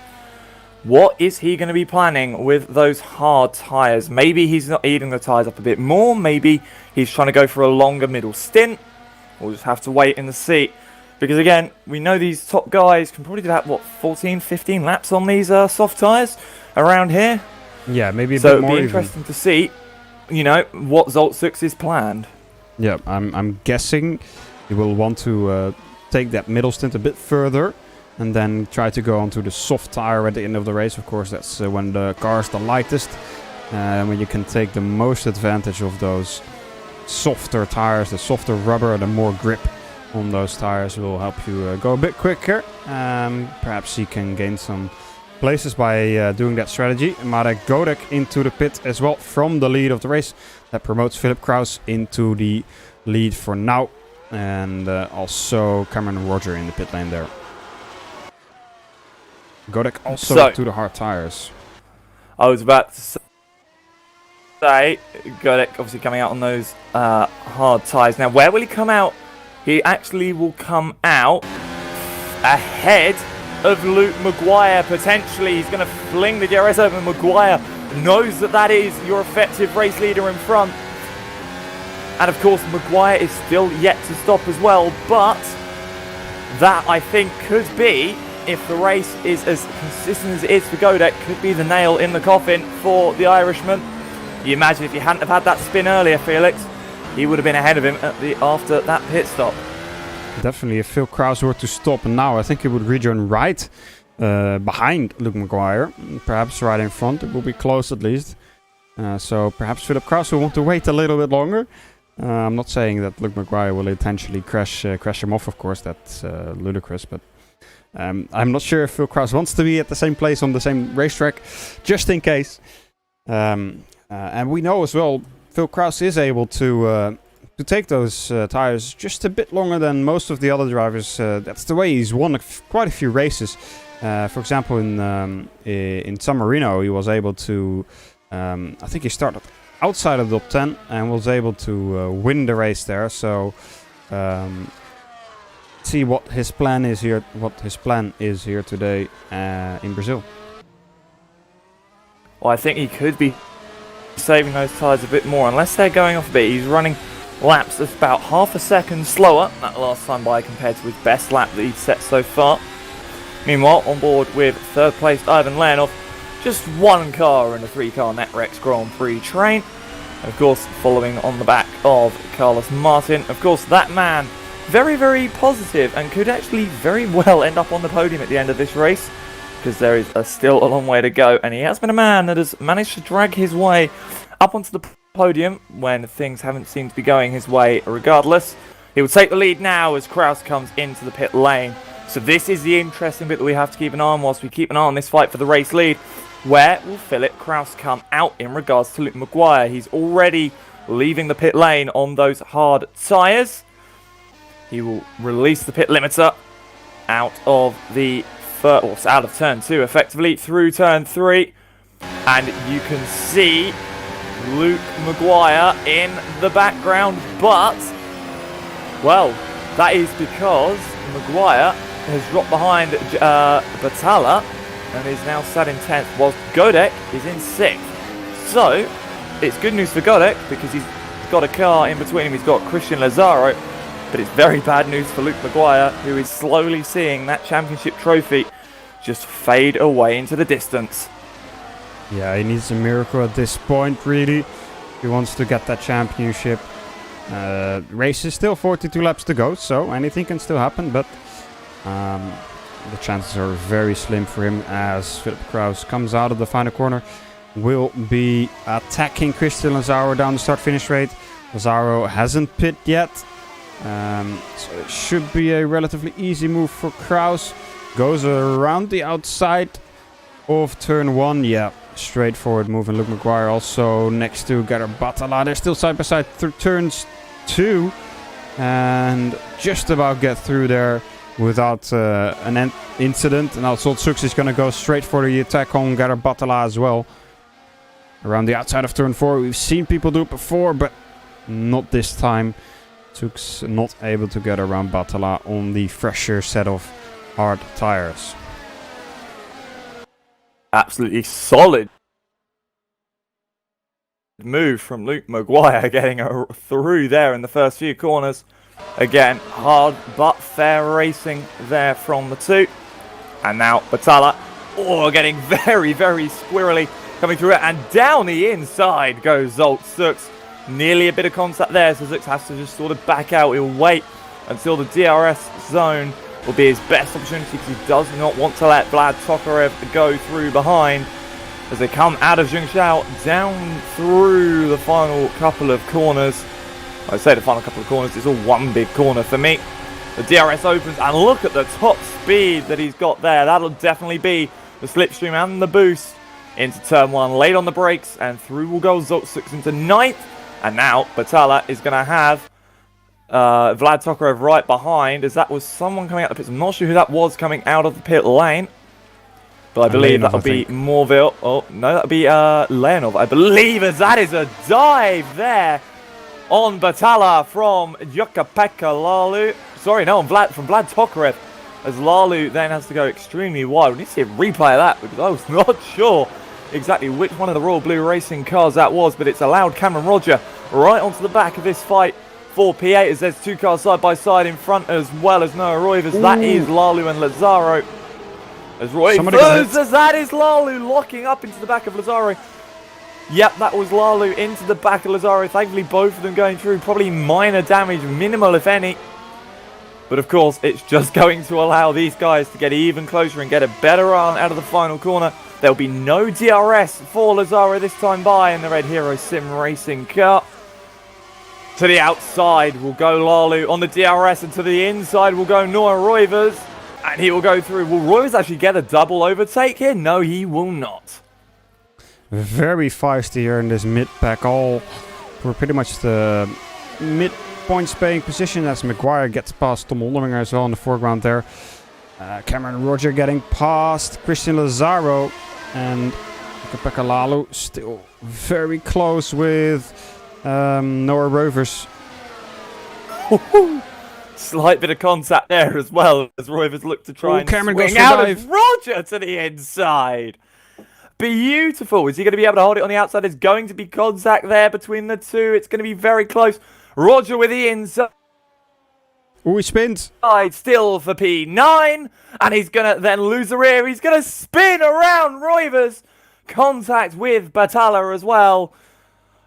Speaker 2: what is he going to be planning with those hard tyres? Maybe he's not eating the tyres up a bit more. Maybe he's trying to go for a longer middle stint. We'll just have to wait and see. Because again, we know these top guys can probably do that, what, 14, 15 laps on these soft tyres around here?
Speaker 1: Yeah, maybe a
Speaker 2: so
Speaker 1: bit more.
Speaker 2: So it'll be interesting to see, you know, what Zooks is planned.
Speaker 1: Yeah, I'm guessing he will want to take that middle stint a bit further and then try to go onto the soft tire at the end of the race. Of course, that's when the car is the lightest, when you can take the most advantage of those softer tires. The softer rubber, the more grip on those tires will help you go a bit quicker. Perhaps he can gain some places by doing that strategy. Marek Godek into the pit as well from the lead of the race. That promotes Philip Kraus into the lead for now. And also Cameron Roger in the pit lane there. Godek also to the hard tires.
Speaker 2: I was about to say, Godek obviously coming out on those hard tires. Now, where will he come out? He actually will come out ahead of Luke Maguire, potentially. He's going to fling the DRS over. Maguire knows that that is your effective race leader in front. And of course, Maguire is still yet to stop as well. But that, I think, could be, if the race is as consistent as it is for Godek, could be the nail in the coffin for the Irishman. You imagine if he hadn't have had that spin earlier, Felix, he would have been ahead of him after that pit stop.
Speaker 1: Definitely, if Phil Kraus were to stop now, I think he would rejoin right behind Luke Maguire. Perhaps right in front, it will be close at least. So perhaps Philip Kraus will want to wait a little bit longer. I'm not saying that Luke Maguire will intentionally crash him off, of course, that's ludicrous, but I'm not sure if Phil Kraus wants to be at the same place on the same racetrack, just in case. And we know as well, Phil Kraus is able to take those tires just a bit longer than most of the other drivers. That's the way he's won quite a few races. For example, in San Marino, he was able to, I think he started outside of the top 10 and was able to win the race there. So see what his plan is here. What his plan is here today in Brazil.
Speaker 2: Well, I think he could be saving those tyres a bit more, unless they're going off a bit. He's running laps that's about half a second slower that last time by compared to his best lap that he's set so far. Meanwhile, on board with third place Ivan Lanov, just one car in the 3-car NetRex Grand Prix train. Of course, following on the back of Carlos Martin. Of course, that man, very, very positive and could actually very well end up on the podium at the end of this race, because there is still a long way to go, and he has been a man that has managed to drag his way up onto the podium when things haven't seemed to be going his way regardless. He will take the lead now as Kraus comes into the pit lane. So this is the interesting bit that we have to keep an eye on whilst we keep an eye on this fight for the race lead. Where will Philip Kraus come out in regards to Luke Maguire? He's already leaving the pit lane on those hard tyres. He will release the pit limiter out of the out of turn 2 effectively through turn 3, and you can see Luke Maguire in the background, but well, that is because Maguire has dropped behind Battala and is now sat in 10th, whilst Godek is in 6th. So it's good news for Godek because he's got a car in between him. He's got Christian Lazaro. But it's very bad news for Luke Maguire, who is slowly seeing that championship trophy just fade away into the distance.
Speaker 1: Yeah, he needs a miracle at this point, really. He wants to get that championship. Race is still 42 laps to go, so anything can still happen, but the chances are very slim for him as Philip Kraus comes out of the final corner. Will be attacking Christian Lazaro down the start-finish straight. Lazaro hasn't pit yet. So it should be a relatively easy move for Kraus. Goes around the outside of turn 1. Yeah, straightforward move. And Luke Maguire also next to Gerard Battala. They're still side by side through turns 2. And just about get through there without an incident. And also Sux is going to go straight for the attack on Gerard Battala as well. Around the outside of turn 4. We've seen people do it before, but not this time. Sux not able to get around Battala on the fresher set of hard tires.
Speaker 2: Absolutely solid move from Luke Maguire, getting through there in the first few corners. Again, hard but fair racing there from the 2. And now Battala, getting very, very squirrely coming through it. And down the inside goes Zolt Sux. Nearly a bit of contact there, so Zux has to just sort of back out. He'll wait until the DRS zone will be his best opportunity because he does not want to let Vlad Tokarev go through behind as they come out of Zhengzhou down through the final couple of corners. I say the final couple of corners, it's all one big corner for me. The DRS opens and look at the top speed that he's got there. That'll definitely be the slipstream and the boost into turn 1. Late on the brakes and through will go Zolt Sux into 9th. And now Battala is going to have Vlad Tokarev right behind, as that was someone coming out of the pits. I'm not sure who that was coming out of the pit lane, but I believe that'll be Morville. Oh, no, that'll be Lanov, I believe, as that is a dive there on Battala from Jukka-Pekka Lalu. Sorry, no, from Vlad Tokarev, as Lalu then has to go extremely wide. We need to see a replay of that because I was not sure exactly which one of the Royal Blue Racing cars that was, but it's allowed Cameron Roger right onto the back of this fight for P8 as there's 2 cars side by side in front as well as Noah Roivers. That is Lalu and Lazaro. As Roivers, as that is Lalu locking up into the back of Lazaro. Yep, that was Lalu into the back of Lazaro. Thankfully, both of them going through. Probably minor damage, minimal if any. But of course, it's just going to allow these guys to get even closer and get a better run out of the final corner. There'll be no DRS for Lazaro this time by in the Red Hero Sim Racing car. To the outside will go Lalu on the DRS, and to the inside will go Noah Roivers. And he will go through. Will Roivers actually get a double overtake here? No, he will not.
Speaker 1: Very feisty here in this mid-pack, all for pretty much the mid-points paying position as Maguire gets past Tom Olderminger as well in the foreground there. Cameron Roger getting past Christian Lazaro, and Jukka-Pekka Lalu still very close with Noah Roivers.
Speaker 2: Slight bit of contact there as well as Roivers looked to try and swing out of Roger to the inside. Beautiful. Is he going to be able to hold it on the outside? There's going to be contact there between the two. It's going to be very close. Roger with the inside.
Speaker 1: Oh, he spins.
Speaker 2: Still for P9. And he's going to then lose the rear. He's going to spin around Roivers. Contact with Battala as well.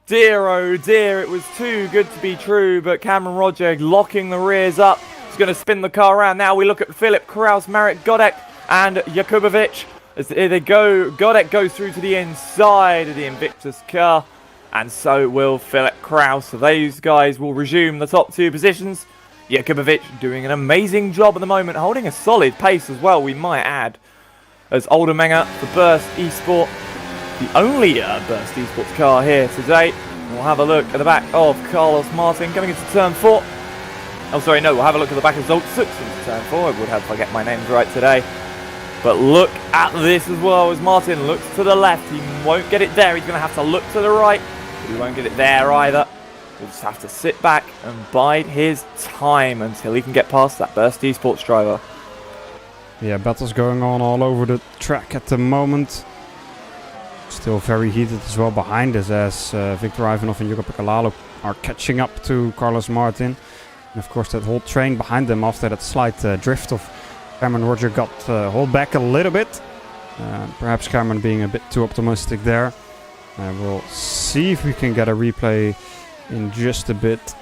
Speaker 2: Dear, oh dear, it was too good to be true. But Cameron Roger locking the rears up. He's going to spin the car around. Now we look at Philip Kraus, Marek Godek, and Jakubovic. As they go, Godek goes through to the inside of the Invictus car. And so will Philip Kraus. So those guys will resume the top 2 positions. Jakubovic doing an amazing job at the moment, holding a solid pace as well, we might add. As Oldermenger, the Burst Esport, the only Burst Esports car here today. We'll have a look at the back of Carlos Martin coming into turn 4. Oh, sorry, no, we'll have a look at the back of Zolt 6 into turn 4. I would have to get my names right today. But look at this as well as Martin looks to the left. He won't get it there. He's going to have to look to the right. But he won't get it there either. He'll just have to sit back and bide his time until he can get past that Burst Esports driver.
Speaker 1: Yeah, battles going on all over the track at the moment. Still very heated as well behind us as Victor Ivanov and Jukka-Pekka Lalo are catching up to Carlos Martin. And of course that whole train behind them after that slight drift of Cameron Roger got hold back a little bit. Perhaps Cameron being a bit too optimistic there. We'll see if we can get a replay in just a bit.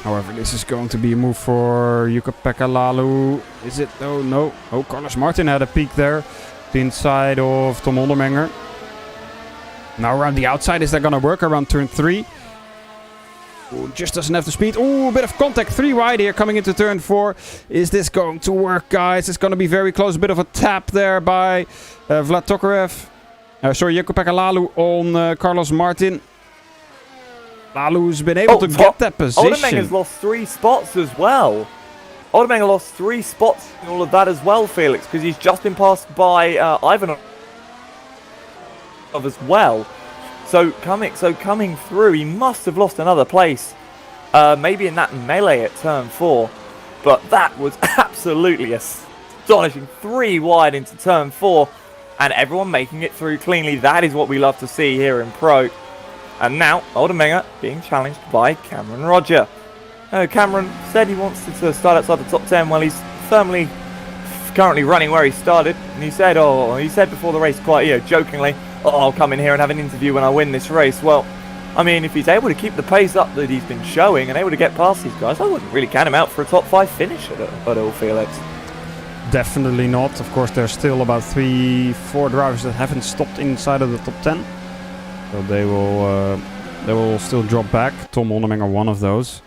Speaker 1: However, this is going to be a move for Jukka-Pekka Lalo. Is it? Oh, no. Oh, Carlos Martin had a peek there. The inside of Tom Ondermenger. Now around the outside, is that going to work around turn 3? Ooh, just doesn't have the speed. Ooh, a bit of contact. 3 wide here coming into turn 4. Is this going to work, guys? It's going to be very close. A bit of a tap there by Vlad Tokarev. Sorry, Jukka-Pekka Lalo on Carlos Martin. Lalu's been able to get that position.
Speaker 2: Ondermenger's lost 3 spots as well. Ondermenger lost 3 spots in all of that as well, Felix, because he's just been passed by Ivanov as well. So coming through, he must have lost another place. Maybe in that melee at turn 4. But that was absolutely astonishing. 3 wide into turn 4. And everyone making it through cleanly. That is what we love to see here in Pro. And now, Ondermenger being challenged by Cameron Roger. Cameron said he wants to start outside the top 10. Well, he's currently running where he started. And he said before the race quite, jokingly, I'll come in here and have an interview when I win this race. Well, I mean, if he's able to keep the pace up that he's been showing and able to get past these guys, I wouldn't really count him out for a top 5 finish at all, Felix.
Speaker 1: Definitely not. Of course, there's still about 3-4 drivers that haven't stopped inside of the top 10. So they will still drop back. Tom Ondermenger, one of those.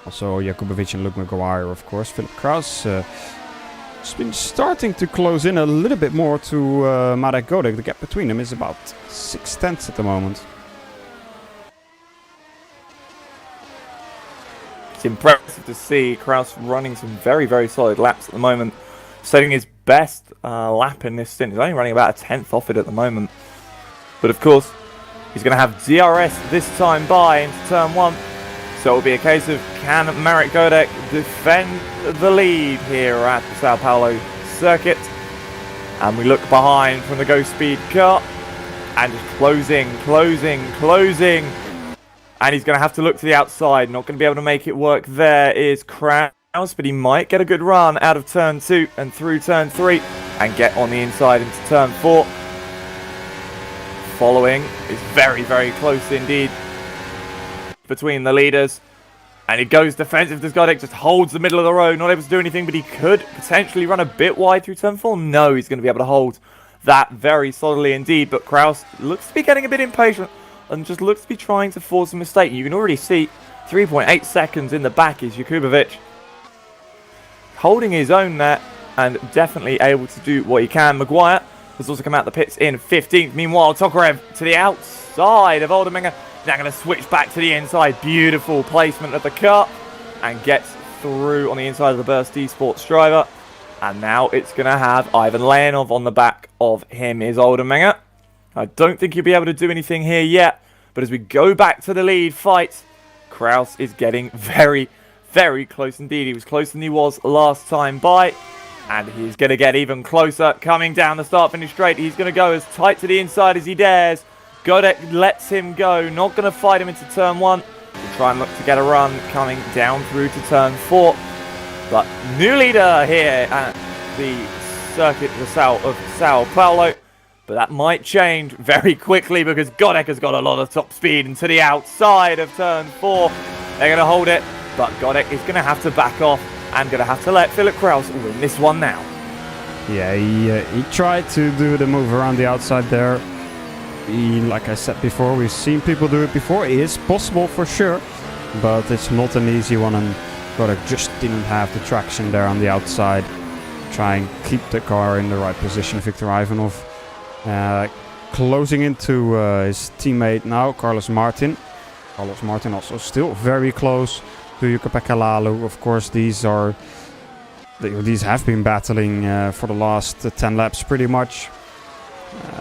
Speaker 1: Also Jakubovic and Luke McGuire, of course. Philip Kraus has been starting to close in a little bit more to Marek Godek. The gap between them is about 6/10 at the moment.
Speaker 2: It's impressive to see Kraus running some very, very solid laps at the moment. Setting his best lap in this stint. He's only running about a 10th off it at the moment. But of course, he's going to have DRS this time by into turn 1. So it'll be a case of, can Marek Godek defend the lead here at the Sao Paulo circuit? And we look behind from the Go Speed car. And just closing. And he's going to have to look to the outside. Not going to be able to make it work. There is Kraus, but he might get a good run out of turn 2 and through turn 3. And get on the inside into turn 4. Following is very, very close indeed between the leaders. And he goes defensive. Godek just holds the middle of the road, not able to do anything, but he could potentially run a bit wide through turn 4. No, he's going to be able to hold that very solidly indeed. But Kraus looks to be getting a bit impatient and just looks to be trying to force a mistake. You can already see 3.8 seconds in the back is Jakubovic. Holding his own there and definitely able to do what he can. Maguire has also come out the pits in 15th. Meanwhile, Tokarev to the outside of Ondermenger. Now going to switch back to the inside. Beautiful placement of the car. And gets through on the inside of the Burst Esports driver. And now it's going to have Ivan Lanov on the back of him is Ondermenger. I don't think he'll be able to do anything here yet. But as we go back to the lead fight, Kraus is getting very, very close indeed. He was closer than he was last time by. And he's going to get even closer. Coming down the start-finish straight. He's going to go as tight to the inside as he dares. Godek lets him go. Not going to fight him into turn 1. We'll try and look to get a run coming down through to turn 4. But new leader here at the circuit of Sao Paulo. But that might change very quickly because Godek has got a lot of top speed. And to the outside of turn 4. They're going to hold it. But Godek is going to have to back off. And going to have to let Philip Kraus win this one now.
Speaker 1: Yeah, he tried to do the move around the outside there. Like I said before, we've seen people do it before. It is possible for sure, but it's not an easy one. And Godek just didn't have the traction there on the outside. Try and keep the car in the right position. Victor Ivanov Closing into his teammate now, Carlos Martin. Carlos Martin also still very close to Jukka-Pekka Lalu. Of course, these have been battling for the last 10 laps pretty much.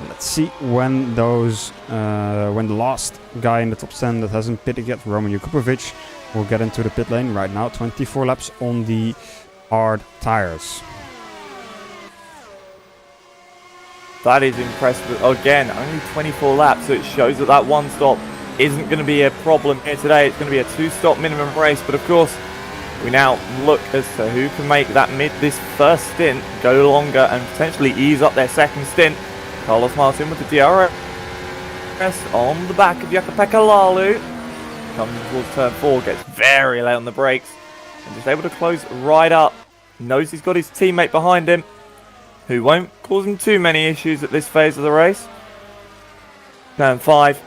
Speaker 1: Let's see when when the last guy in the top 10 that hasn't pitted yet, Roman Jukupovic, will get into the pit lane. Right now, 24 laps on the hard tires.
Speaker 2: That is impressive. Again, only 24 laps, so it shows that that one stop isn't going to be a problem here today. It's going to be a 2-stop minimum race, but of course, we now look as to who can make this first stint go longer and potentially ease up their second stint. Carlos Martin with the DRS on the back of Jukka-Pekka Lalu. Comes towards turn 4, gets very late on the brakes and just able to close right up. Knows he's got his teammate behind him, who won't cause him too many issues at this phase of the race. Turn 5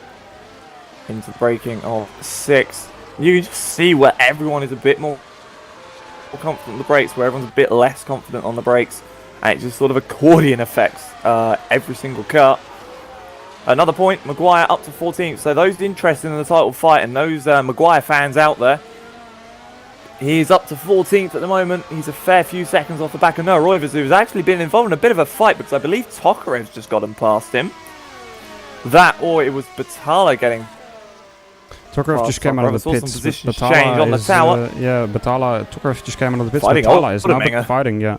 Speaker 2: into braking of 6. You can just see where everyone is a bit more confident on the brakes, where everyone's a bit less confident on the brakes, and it just sort of accordion affects every single car. Another point, Maguire up to 14th, so those interested in the title fight and those Maguire fans out there, he's up to 14th at the moment. He's a fair few seconds off the back of Noah Roivers, who's actually been involved in a bit of a fight because I believe Tokarev's just gotten past him. That, or it was Batala getting...
Speaker 1: Tokarev just came out of the pits.
Speaker 2: Position change on the tower.
Speaker 1: Tokarev just came out of the pits.
Speaker 2: Fighting
Speaker 1: Batala is now fighting,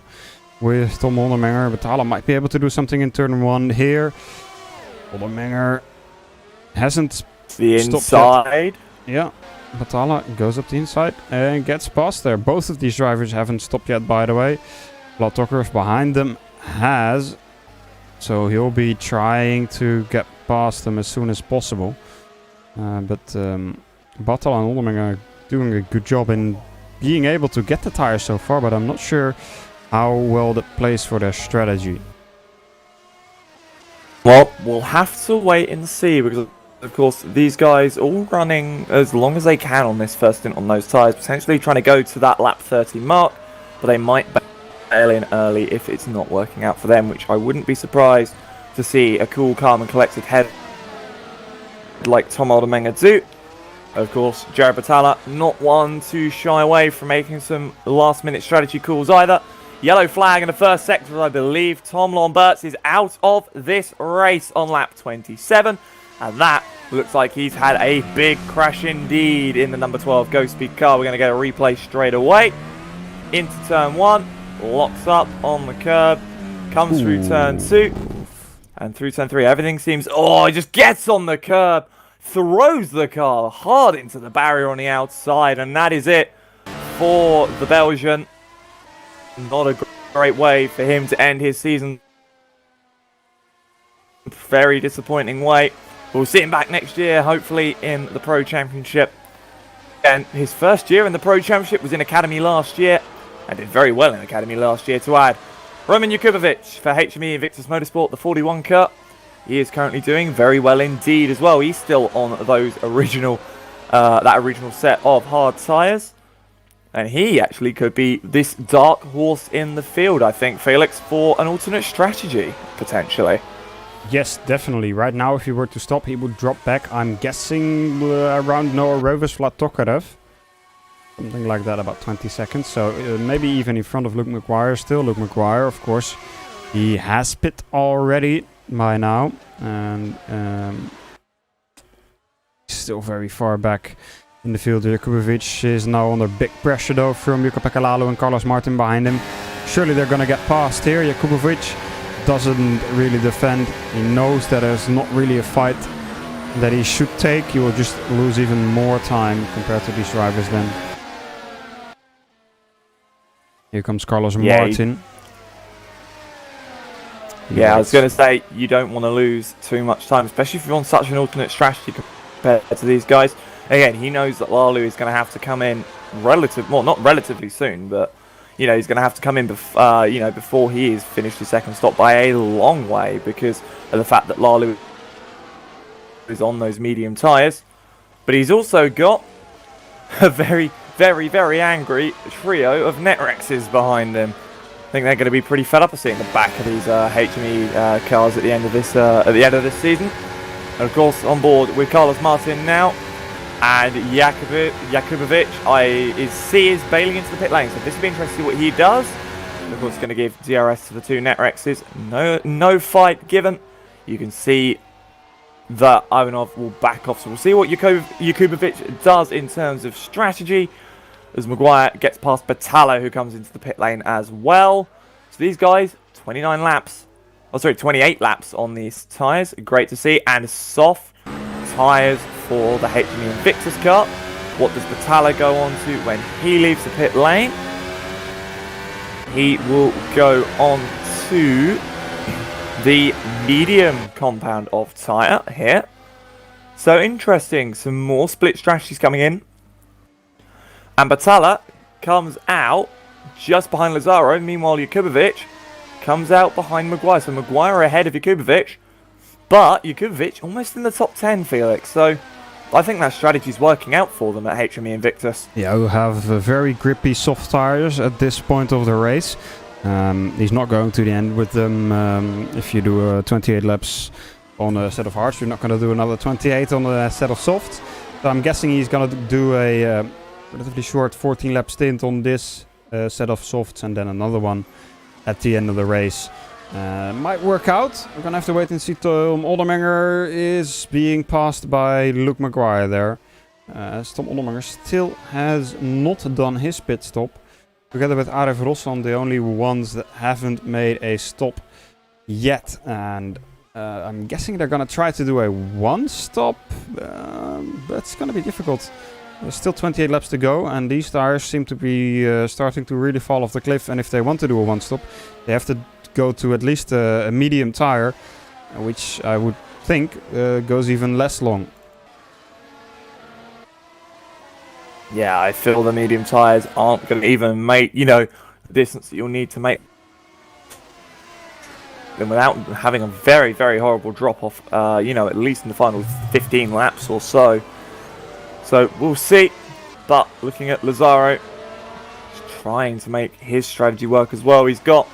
Speaker 1: with Tom Hondermenger. Batala might be able to do something in turn 1 here. Hondermenger hasn't
Speaker 2: the inside.
Speaker 1: Yeah, Batala goes up the inside and gets past there. Both of these drivers haven't stopped yet, by the way. Vlad Tokarev behind them has. So he'll be trying to get past them as soon as possible. But Batala and Hondermenger are doing a good job in being able to get the tires so far, but I'm not sure how well that plays for their strategy.
Speaker 2: Well, we'll have to wait and see, because of course these guys all running as long as they can on this first stint on those tyres, potentially trying to go to that lap 30 mark, but they might bail in early if it's not working out for them, which I wouldn't be surprised to see a cool, calm and collected head like Tom Hondermenger do. Of course, Jared Batala not one to shy away from making some last minute strategy calls either. Yellow flag in the first sector, I believe. Tom Lamberts is out of this race on lap 27. And that looks like he's had a big crash indeed in the number 12 Ghost Speed car. We're going to get a replay straight away. Into turn 1. Locks up on the curb. Comes through turn 2. And through turn 3. Everything seems... Oh, he just gets on the curb. Throws the car hard into the barrier on the outside. And that is it for the Belgian. Not a great way for him to end his season. Very disappointing way. We'll see him back next year, hopefully in the Pro Championship. And his first year in the Pro Championship was in Academy last year. And did very well in Academy last year to add. Roman Jukupovic for HME Invictus Motorsport, the 41 cut. He is currently doing very well indeed as well. He's still on those original, that original set of hard tyres. And he actually could be this dark horse in the field, I think, Felix, for an alternate strategy, potentially.
Speaker 1: Yes, definitely. Right now, if he were to stop, he would drop back. I'm guessing around Noah Roivers, Vlad Tokarev. Something like that, about 20 seconds. So maybe even in front of Luke Maguire still. Luke Maguire, of course, he has pit already by now. And still very far back in the field. Jukupovic is now under big pressure though from Jukka-Pekka Lalu and Carlos Martin behind him. Surely they're going to get past here. Jukupovic doesn't really defend. He knows that there's not really a fight that he should take. He will just lose even more time compared to these drivers then. Here comes Carlos Martin.
Speaker 2: I was going to say, you don't want to lose too much time, especially if you're on such an alternate strategy compared to these guys. Again, he knows that Lalu is going to have to come in not relatively soon, but you know, he's going to have to come in before he is finished his second stop by a long way, because of the fact that Lalu is on those medium tyres. But he's also got a very, very, very angry trio of Netrexes behind him. think they're going to be pretty fed up of seeing the back of these HME cars at the end of this season. And of course, on board with Carlos Martin now, and Jakubovic, is bailing into the pit lane. So this will be interesting to see what he does. And of course, it's going to give DRS to the two Netrexes. No fight given. You can see that Ivanov will back off. So we'll see what Jakubovic does in terms of strategy, as Maguire gets past Battalla, who comes into the pit lane as well. So these guys, 28 laps on these tyres. Great to see. And soft tyres for the HME Invictus car. What does Battalla go on to when he leaves the pit lane? He will go on to the medium compound of tyre here. So interesting. Some more split strategies coming in. And Battalla comes out just behind Lazaro. Meanwhile, Jakubovic comes out behind Maguire. So Maguire ahead of Jakubovic. But Jakubovic almost in the top 10, Felix. So I think that strategy is working out for them at HME Invictus.
Speaker 1: Yeah, we have very grippy soft tires at this point of the race. He's not going to the end with them. If you do 28 laps on a set of hards, you're not going to do another 28 on a set of softs. So I'm guessing he's going to do a relatively short 14 lap stint on this set of softs and then another one at the end of the race. Might work out. We're gonna have to wait and see. Tom Oldermenger is being passed by Luke Maguire there. Tom Oldermenger still has not done his pit stop. Together with Aref Rosson, the only ones that haven't made a stop yet. And I'm guessing they're gonna try to do a one stop, but it's gonna be difficult. There's still 28 laps to go, and these tires seem to be starting to really fall off the cliff. And if they want to do a one stop, they have to go to at least a medium tire, which I would think goes even less long.
Speaker 2: Yeah, I feel the medium tyres aren't going to even make, the distance that you'll need to make them without having a very, very horrible drop-off, at least in the final 15 laps or so. So we'll see. But looking at Lazaro, he's trying to make his strategy work as well. He's got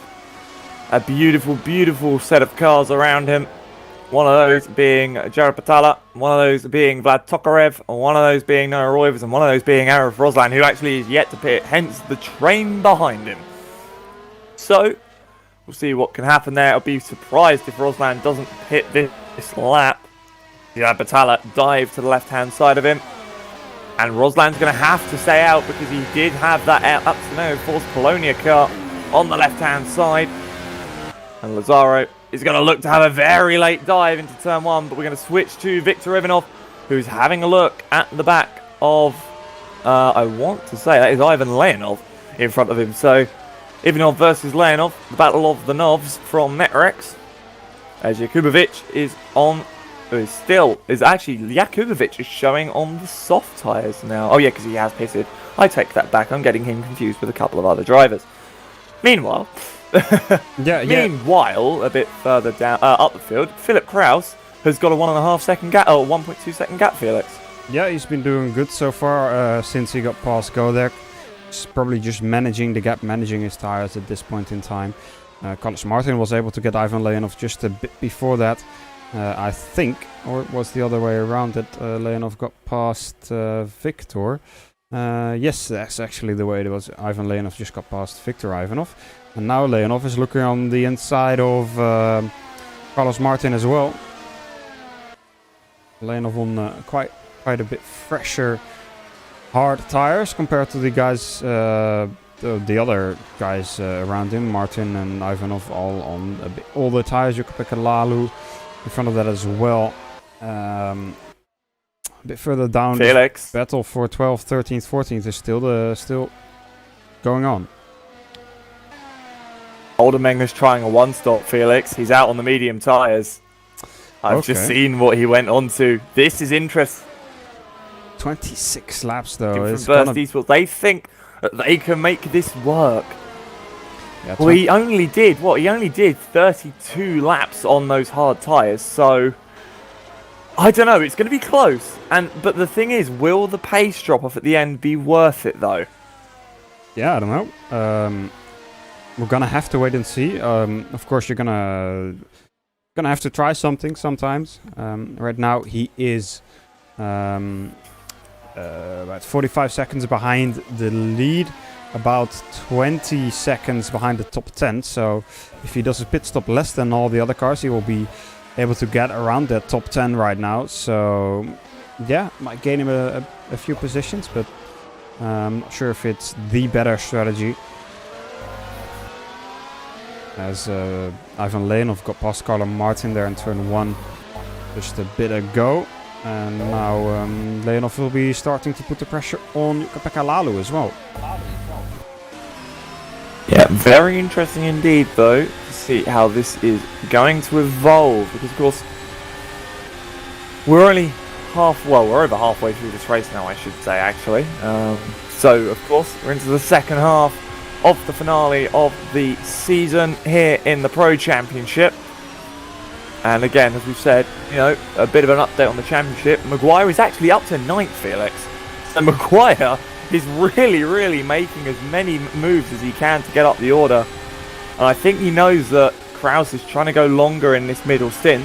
Speaker 2: a beautiful, beautiful set of cars around him. One of those being Jared Battalla, one of those being Vlad Tokarev, and one of those being Noah Roivers, and one of those being Arif Roslan, who actually is yet to pit, hence the train behind him. So, we'll see what can happen there. I'll be surprised if Roslan doesn't pit this lap. Yeah, Battalla dive to the left-hand side of him. And Roslan's going to have to stay out because he did have that Upsino Force Polonia car on the left-hand side. And Lazaro is going to look to have a very late dive into turn one, but we're going to switch to Viktor Ivanov, who's having a look at the back of, I want to say, that is Ivan Leonov in front of him. So, Ivanov versus Leonov, the battle of the Novs from Netrex. As Jakubovic is on, Jakubovic is showing on the soft tyres now. Oh yeah, because he has pitted. I take that back, I'm getting him confused with a couple of other drivers. Meanwhile, Meanwhile, a bit further down up the field, Philip Kraus has got a 1.5 second gap, or 1.2 second gap, Felix.
Speaker 1: Yeah, he's been doing good so far since he got past Godek. He's probably just managing the gap, managing his tires at this point in time. Carlos Martin was able to get Ivan Leonov just a bit before that, I think, or it was the other way around that Leonov got past Viktor. Yes, that's actually the way it was. Ivan Leonov just got past Viktor Ivanov. And now Leonov is looking on the inside of Carlos Martin as well. Leonov on quite a bit fresher hard tires compared to the guys, the other guys around him. Martin and Ivanov all on a bit older tires. Jukka-Pekka Lalu in front of that as well. A bit further down,
Speaker 2: Felix.
Speaker 1: Battle for 12th, 13th, 14th is still going on.
Speaker 2: Oldermenger's trying a one-stop, Felix. He's out on the medium tyres. I've just seen what he went on to. This is interesting.
Speaker 1: 26 laps though.
Speaker 2: They think that they can make this work.
Speaker 1: Yeah,
Speaker 2: well, he only did 32 laps on those hard tyres, so I don't know, it's going to be close. But the thing is, will the pace drop off at the end be worth it though?
Speaker 1: Yeah, I don't know. we're gonna have to wait and see. Of course, you're gonna have to try something sometimes. Right now, he is about 45 seconds behind the lead, about 20 seconds behind the top 10. So if he does a pit stop less than all the other cars, he will be able to get around that top 10 right now. So yeah, might gain him a few positions, but I'm not sure if it's the better strategy. As Ivan Lanov got past Carlo Martin there in turn 1 just a bit ago. And now Lanov will be starting to put the pressure on Jukka-Pekka Lalu as well.
Speaker 2: Yeah, very interesting indeed, though, to see how this is going to evolve. Because, of course, we're only we're over halfway through this race now, I should say, actually. So, of course, we're into the second half of the finale of the season here in the Pro Championship. And again, as we've said, you know, a bit of an update on the championship. Maguire is actually up to 9th, Felix. So Maguire is really making as many moves as he can to get up the order. And I think he knows that Kraus is trying to go longer in this middle stint.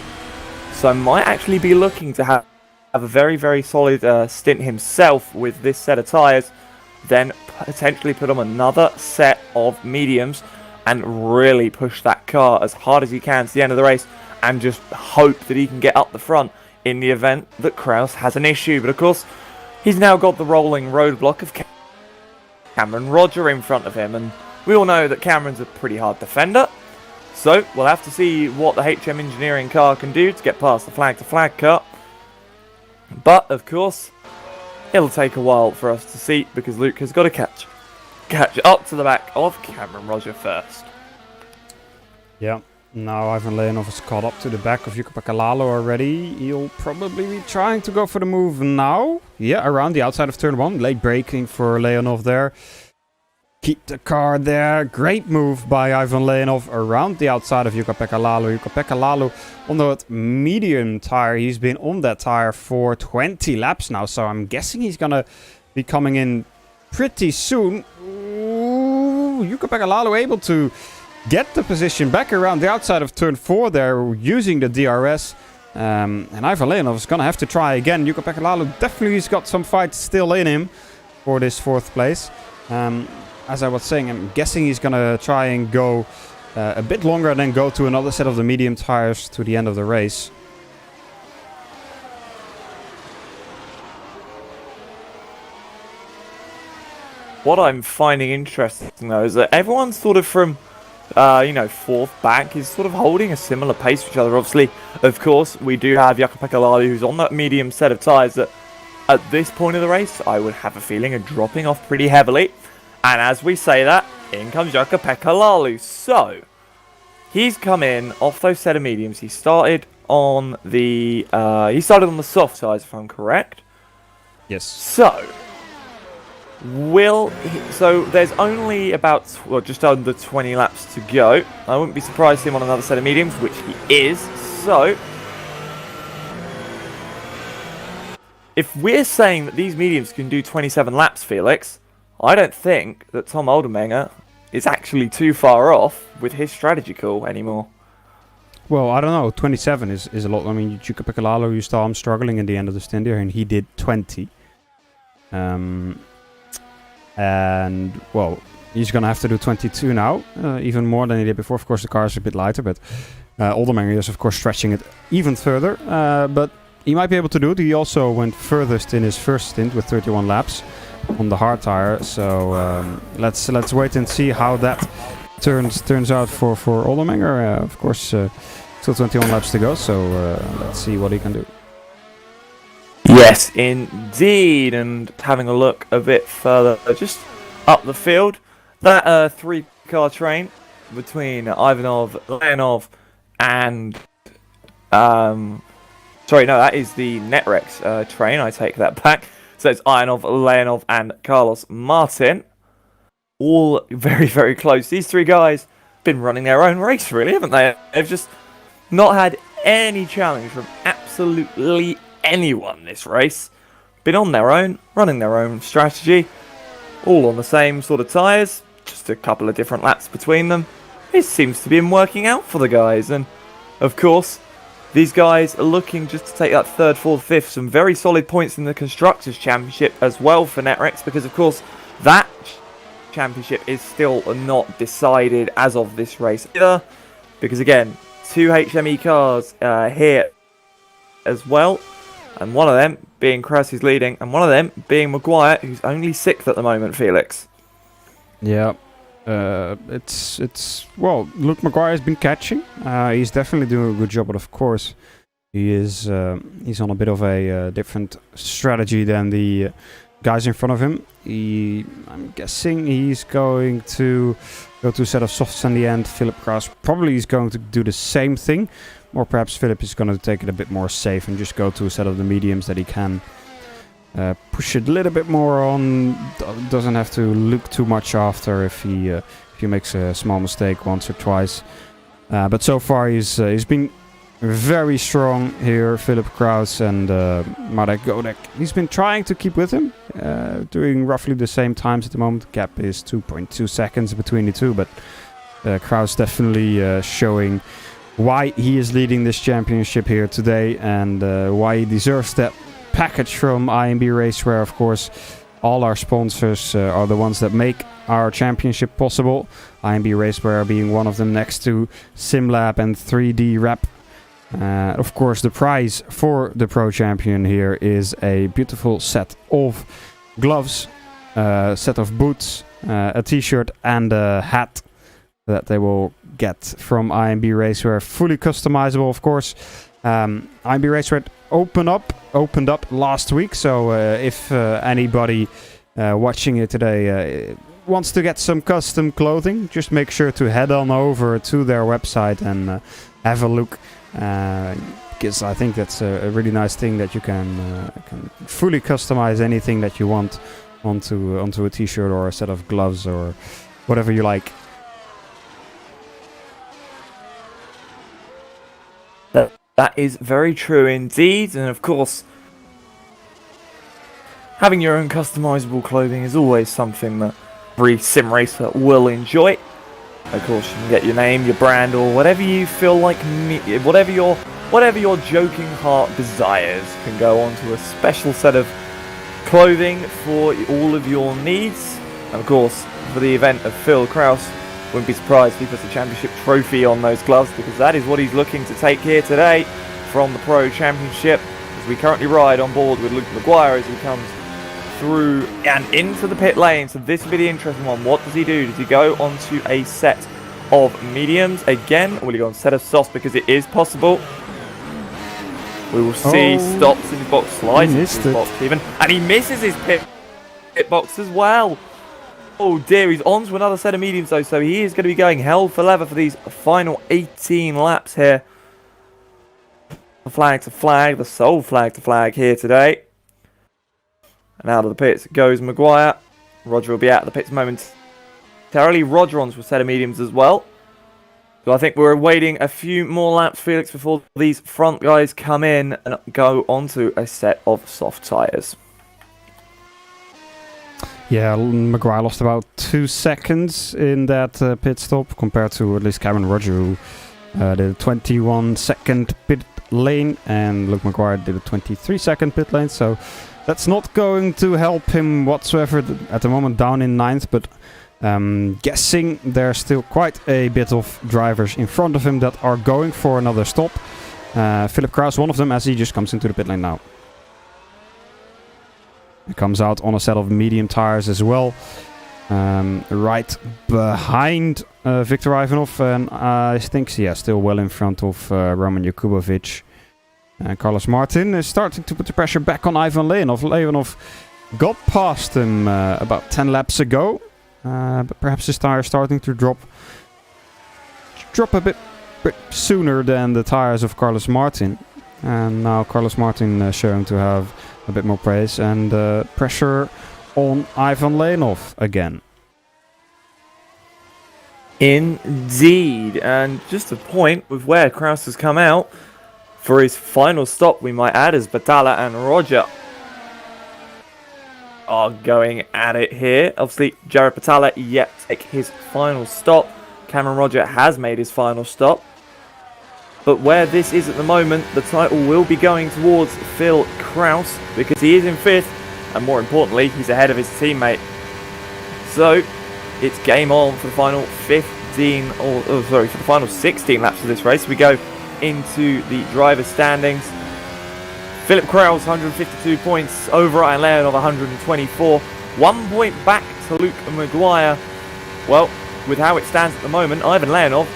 Speaker 2: So might actually be looking to have a very solid stint himself with this set of tyres. Then potentially put on another set of mediums and really push that car as hard as he can to the end of the race. And just hope that he can get up the front in the event that Kraus has an issue. But of course, he's now got the rolling roadblock of Cameron Roger in front of him. And we all know that Cameron's a pretty hard defender. So we'll have to see what the HM Engineering car can do to get past the flag-to-flag cut. But of course, it'll take a while for us to see because Luke has got to catch up to the back of Cameron Roger first.
Speaker 1: Yeah. Now Ivan Lanov is caught up to the back of Jukka-Pekka Lalu already. He'll probably be trying to go for the move now. Yeah, around the outside of turn 1. Late braking for Lanov there. Keep the car there. Great move by Ivan Lanov around the outside of Jukka-Pekka Lalu. Jukka-Pekka Lalu on that medium tire. He's been on that tire for 20 laps now. So I'm guessing he's going to be coming in pretty soon. Ooh, Jukka-Pekka Lalu able to get the position back around the outside of turn 4 there using the DRS. And Ivan Lanov is going to have to try again. Jukka-Pekka Lalu definitely has got some fight still in him for this 4th place. As I was saying, I'm guessing he's going to try and go a bit longer and then go to another set of the medium tires to the end of the race.
Speaker 2: What I'm finding interesting, though, is that everyone's sort of from 4th back is sort of holding a similar pace to each other. Obviously, of course, we do have Jukka-Pekka Lalu who's on that medium set of tyres that at this point of the race, I would have a feeling are dropping off pretty heavily. And as we say that, in comes Jukka-Pekka Lalu. So, he's come in off those set of mediums. He started on the soft tyres, if I'm correct.
Speaker 1: Yes.
Speaker 2: So there's only about just under 20 laps to go. I wouldn't be surprised to see him on another set of mediums, which he is. So if we're saying that these mediums can do 27 laps, Felix, I don't think that Tom Oldenmenger is actually too far off with his strategy call anymore.
Speaker 1: Well, I don't know. 27 is a lot. I mean, Jukka-Pekka Lalu, you saw him struggling in the end of the stint here, and he did 20. And, well, he's going to have to do 22 now, even more than he did before. Of course, the car is a bit lighter, but Oldenmenger is, of course, stretching it even further. But he might be able to do it. He also went furthest in his first stint with 31 laps on the hard tire. So let's wait and see how that turns out for Oldenmenger. Of course, still 21 laps to go, so let's see what he can do.
Speaker 2: Yes, indeed. And having a look a bit further, just up the field, that 3-car train between Ivanov, Lanov, and that is the Netrex train. I take that back. So it's Ivanov, Lanov, and Carlos Martin. All very, very close. These 3 guys been running their own race, really, haven't they? They've just not had any challenge from absolutely anyone this race. Been on their own, running their own strategy, all on the same sort of tyres. just a couple of different laps between them. It seems to be working out for the guys, and of course, these guys are looking just to take that 3rd, 4th, 5th, some very solid points in the Constructors' Championship as well for Netrex, because of course, that championship is still not decided as of this race either, because again, 2 HME cars here as well, and one of them being Kraus, who's leading, and one of them being Maguire, who's only 6th at the moment, Felix.
Speaker 1: Yeah. Well, Luke Maguire has been catching. He's definitely doing a good job, but of course, he's on a bit of a different strategy than the guys in front of him. I'm guessing he's going to go to a set of softs in the end. Philip Kraus probably is going to do the same thing, or perhaps Philip is going to take it a bit more safe and just go to a set of the mediums that he can push it a little bit more on. Doesn't have to look too much after if he makes a small mistake once or twice. But so far he's been very strong here, Philip Kraus, and Marek Godek. He's been trying to keep with him, doing roughly the same times at the moment. The gap is 2.2 seconds between the two, but Kraus definitely showing why he is leading this championship here today, and why he deserves that package from IMB Raceware. Of course, all our sponsors are the ones that make our championship possible. IMB Raceware being one of them, next to SimLab and 3D Rep. Of course, the prize for the Pro Champion here is a beautiful set of gloves, set of boots, a t-shirt and a hat that they will get from IMB Raceware. Fully customizable, of course. IMB Raceware opened up last week, so if anybody watching it today wants to get some custom clothing, just make sure to head on over to their website and have a look, because I think that's a really nice thing that you can fully customize anything that you want onto a t-shirt or a set of gloves or whatever you like.
Speaker 2: That is very true indeed, and of course, having your own customizable clothing is always something that every sim racer will enjoy. Of course, you can get your name, your brand, or whatever you feel like, whatever your joking heart desires, can go onto a special set of clothing for all of your needs. And of course, for the event of Phil Kraus, wouldn't be surprised if he puts a championship trophy on those gloves, because that is what he's looking to take here today from the Pro Championship, as we currently ride on board with Luke Maguire as he comes through and into the pit lane. So this will be the interesting one. What does he do? Does he go onto a set of mediums again, or will he go on a set of softs, because it is possible? We will see. Stops in his box, slides into his box even, and he misses his pit box as well. Oh dear, he's on to another set of mediums though, so he is going to be going hell for leather for these final 18 laps here. The flag to flag, the sole flag to flag here today. And out of the pits goes Maguire. Roger will be out of the pits momentarily. Roger onto a set of mediums as well. So I think we're waiting a few more laps, Felix, before these front guys come in and go onto a set of soft tyres.
Speaker 1: Yeah, Maguire lost about 2 seconds in that pit stop compared to at least Cameron Roger, who did a 21-second pit lane, and Luke Maguire did a 23-second pit lane, so that's not going to help him whatsoever at the moment, down in 9th, but guessing there's still quite a bit of drivers in front of him that are going for another stop. Philip Kraus, one of them, as he just comes into the pit lane now. He comes out on a set of medium tires as well, right behind Viktor Ivanov, and I think, still well in front of Roman Jakubovic. Carlos Martin is starting to put the pressure back on Ivan Lanov. Lanov got past him about 10 laps ago, but perhaps his tire is starting to drop a bit sooner than the tires of Carlos Martin. And now Carlos Martin showing to have a bit more pace and pressure on Ivan Lanov again.
Speaker 2: Indeed, and just a point with where Kraus has come out for his final stop, we might add, as Batala and Roger are going at it here. Obviously, Jared Patala yet to take his final stop. Cameron Roger has made his final stop. But where this is at the moment, the title will be going towards Phil Kraus because he is in 5th, and more importantly, he's ahead of his teammate. So, it's game on for the final 15, for the final 16 laps of this race. We go into the driver's standings. Philip Kraus, 152 points, over Ryan Lanov, 124. 1 point back to Luke Maguire. Well, with how it stands at the moment, Ivan Lanov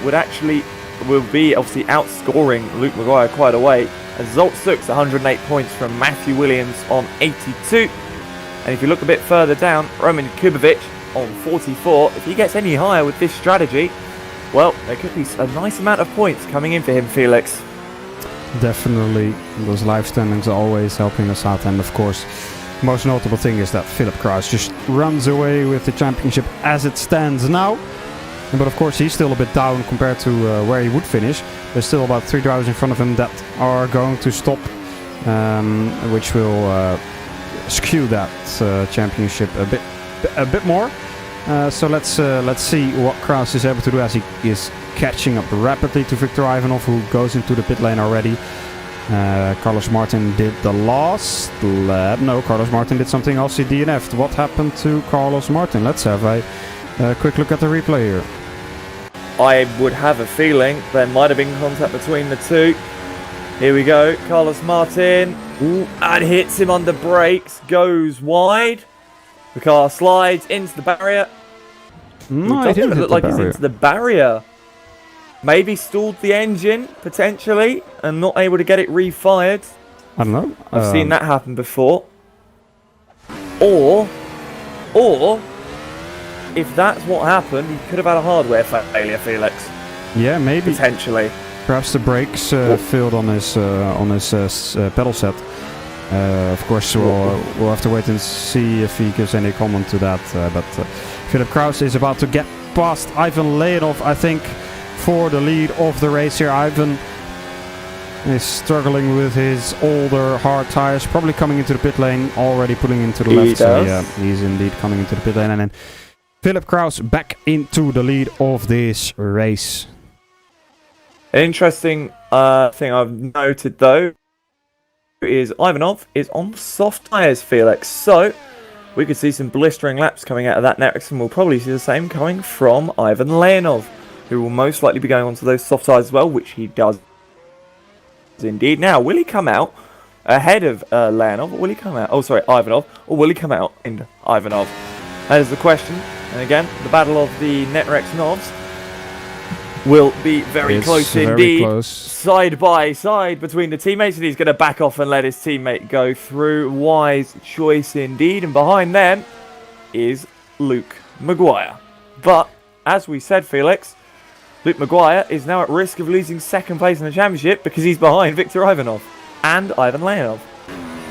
Speaker 2: will be obviously outscoring Luke Maguire quite a way. As Zolt Sux, 108 points from Matthew Williams on 82. And if you look a bit further down, Roman Kubovic on 44. If he gets any higher with this strategy, well, there could be a nice amount of points coming in for him, Felix.
Speaker 1: Definitely, those live standings are always helping us out, and of course, most notable thing is that Philip Kraus just runs away with the championship as it stands now. But of course, he's still a bit down compared to where he would finish. There's still about 3 drivers in front of him that are going to stop, which will skew that championship a bit more. So let's see what Kraus is able to do as he is catching up rapidly to Victor Ivanov, who goes into the pit lane already. Carlos Martin did the last lap. No, Carlos Martin did something else. He DNF'd. What happened to Carlos Martin? Let's have a quick look at the replay here.
Speaker 2: I would have a feeling there might have been contact between the two. Here we go. Carlos Martin. Ooh, and hits him on the brakes. Goes wide. The car slides into the barrier.
Speaker 1: No,
Speaker 2: it doesn't look like he's into the barrier. Maybe stalled the engine, potentially, and not able to get it refired.
Speaker 1: I don't know.
Speaker 2: I've seen that happen before. Or, if that's what happened, he could have had a hardware failure, Felix.
Speaker 1: Yeah, maybe.
Speaker 2: Potentially.
Speaker 1: Perhaps the brakes failed on his pedal set. Of course, we'll have to wait and see if he gives any comment to that. But Philip Kraus is about to get past Ivan Lanov, I think, for the lead of the race here. Ivan is struggling with his older hard tires, probably coming into the pit lane, already pulling into the left. So yeah, he's indeed coming into the pit lane. And then Philip Kraus back into the lead of this race.
Speaker 2: An interesting thing I've noted, though, is Ivanov is on soft tyres, Felix. So we could see some blistering laps coming out of that next, and we'll probably see the same coming from Ivan Lanov, who will most likely be going onto those soft tyres as well, which he does indeed. Now, will he come out ahead of Lanov, or will he come out? Oh, sorry, Ivanov, or will he come out in Ivanov? That is the question. And again, the battle of the Netrex Novs will be very close indeed.
Speaker 1: Close.
Speaker 2: Side by side between the teammates, and he's going to back off and let his teammate go through. Wise choice indeed. And behind them is Luke Maguire. But as we said, Felix, Luke Maguire is now at risk of losing second place in the championship because he's behind Victor Ivanov and Ivan Lanov.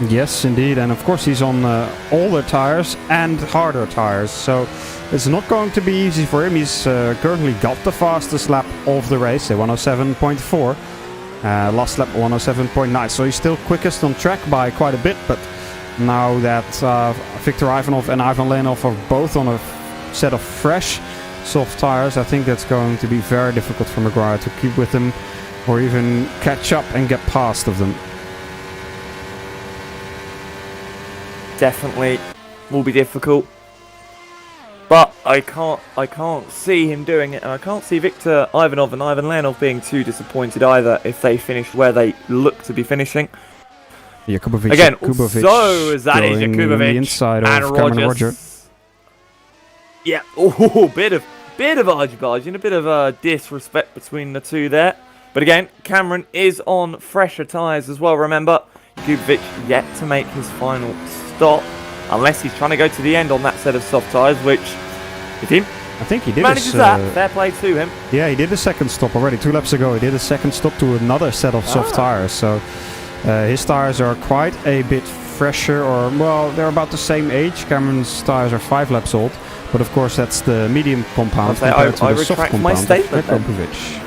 Speaker 1: Yes, indeed, and of course he's on older tires and harder tires, so it's not going to be easy for him. He's currently got the fastest lap of the race, 107.4. Last lap 107.9, so he's still quickest on track by quite a bit, but now that Victor Ivanov and Ivan Lanov are both on a set of fresh soft tires, I think that's going to be very difficult for Maguire to keep with them or even catch up and get past of them.
Speaker 2: Definitely will be difficult, but I can't see him doing it, and I can't see Victor Ivanov and Ivan Lanov being too disappointed either if they finish where they look to be finishing.
Speaker 1: Jakubovic
Speaker 2: Again, so that is Jakubovic
Speaker 1: inside
Speaker 2: and
Speaker 1: of
Speaker 2: Roger. Yeah, bit of argy-bargy, a bit of disrespect between the two there. But again, Cameron is on fresher tyres as well, remember. Jakubovic yet to make his final stop, unless he's trying to go to the end on that set of soft tyres, which, if he
Speaker 1: I think he did
Speaker 2: manages that, fair play to him.
Speaker 1: Yeah, he did a second stop already. 2 laps ago, he did a second stop to another set of soft tyres. So his tyres are quite a bit fresher, or, well, they're about the same age. Cameron's tyres are 5 laps old, but of course that's the medium compound compared to the soft compound.
Speaker 2: My statement
Speaker 1: of
Speaker 2: Jakubovic.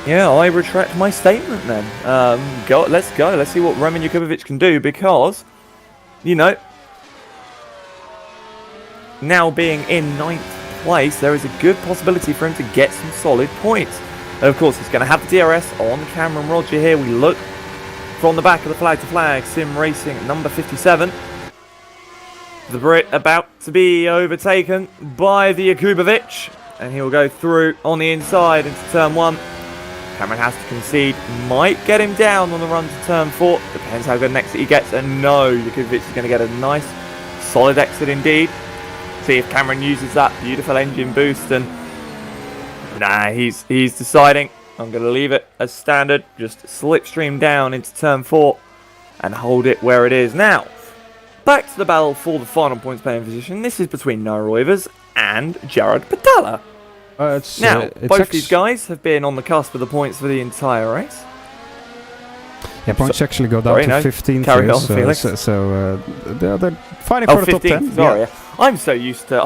Speaker 2: Yeah, I retract my statement then. Let's go. Let's see what Roman Jakubovic can do, because you know, now being in 9th place, there is a good possibility for him to get some solid points. And of course, he's going to have the DRS on the Cameron Roger here. We look from the back of the flag to flag, Sim Racing number 57. The Brit about to be overtaken by the Jakubovic, and he'll go through on the inside into turn 1. Cameron has to concede, might get him down on the run to turn 4. Depends how good an exit he gets, and no, Jakubovic is going to get a nice, solid exit indeed. See if Cameron uses that beautiful engine boost, and nah, he's deciding, I'm going to leave it as standard, just slipstream down into turn 4 and hold it where it is. Now, back to the battle for the final points playing position. This is between Noah Roivers and Jared Patala. Now, both these guys have been on the cusp of the points for the entire race.
Speaker 1: Yeah, points actually go down to 15.
Speaker 2: Carry on, Felix.
Speaker 1: So they're fighting for the top 10.
Speaker 2: Sorry,
Speaker 1: yeah.
Speaker 2: I'm so used to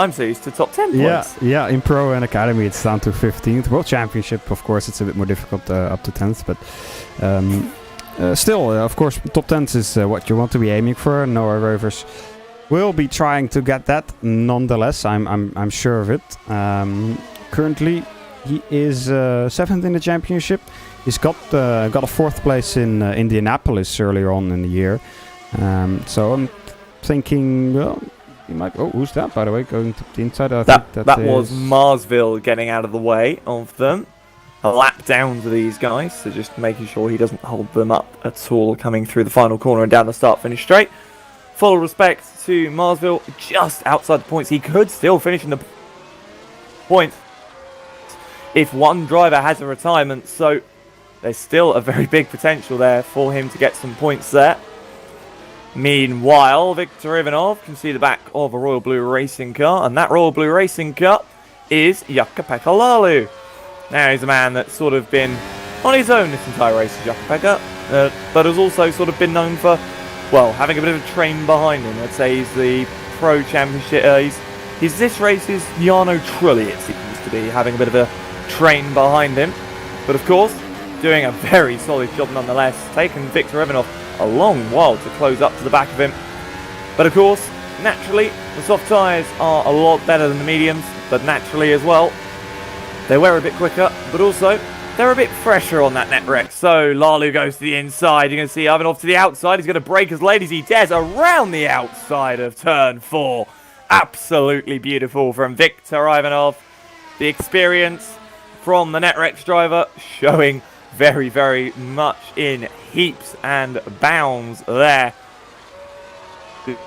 Speaker 2: top 10 points.
Speaker 1: Yeah. In Pro and Academy, it's down to 15th. World Championship, of course, it's a bit more difficult up to 10th, but still, of course, top 10th is what you want to be aiming for. Noah Roivers will be trying to get that. Nonetheless, I'm sure of it. Currently, he is 7th in the championship. He's got a 4th place in Indianapolis earlier on in the year. So I'm thinking, well, he might. Oh, who's that, by the way, going to the inside?
Speaker 2: That was Marsville getting out of the way of them. A lap down to these guys, so just making sure he doesn't hold them up at all coming through the final corner and down the start-finish straight. Full respect to Marsville, just outside the points. He could still finish in the points if one driver has a retirement, so there's still a very big potential there for him to get some points there. Meanwhile, Viktor Ivanov can see the back of a Royal Blue racing car, and that Royal Blue racing car is Jukka-Pekka Laulu. Now, he's a man that's sort of been on his own this entire race, Jukka-Pekka, but has also sort of been known for, well, having a bit of a train behind him. I'd say he's the Pro Championship, he's this race's Jarno Trulli, it seems to be, having a bit of a train behind him. But of course, doing a very solid job nonetheless, taking Viktor Ivanov a long while to close up to the back of him. But of course, naturally, the soft tyres are a lot better than the mediums, but naturally as well, they wear a bit quicker, but also they're a bit fresher on that net wreck. So Lalu goes to the inside. You're going to see Ivanov to the outside. He's going to brake as late as he dares around the outside of turn 4. Absolutely beautiful from Viktor Ivanov. The experience from the Netrex driver showing very, very much in heaps and bounds there.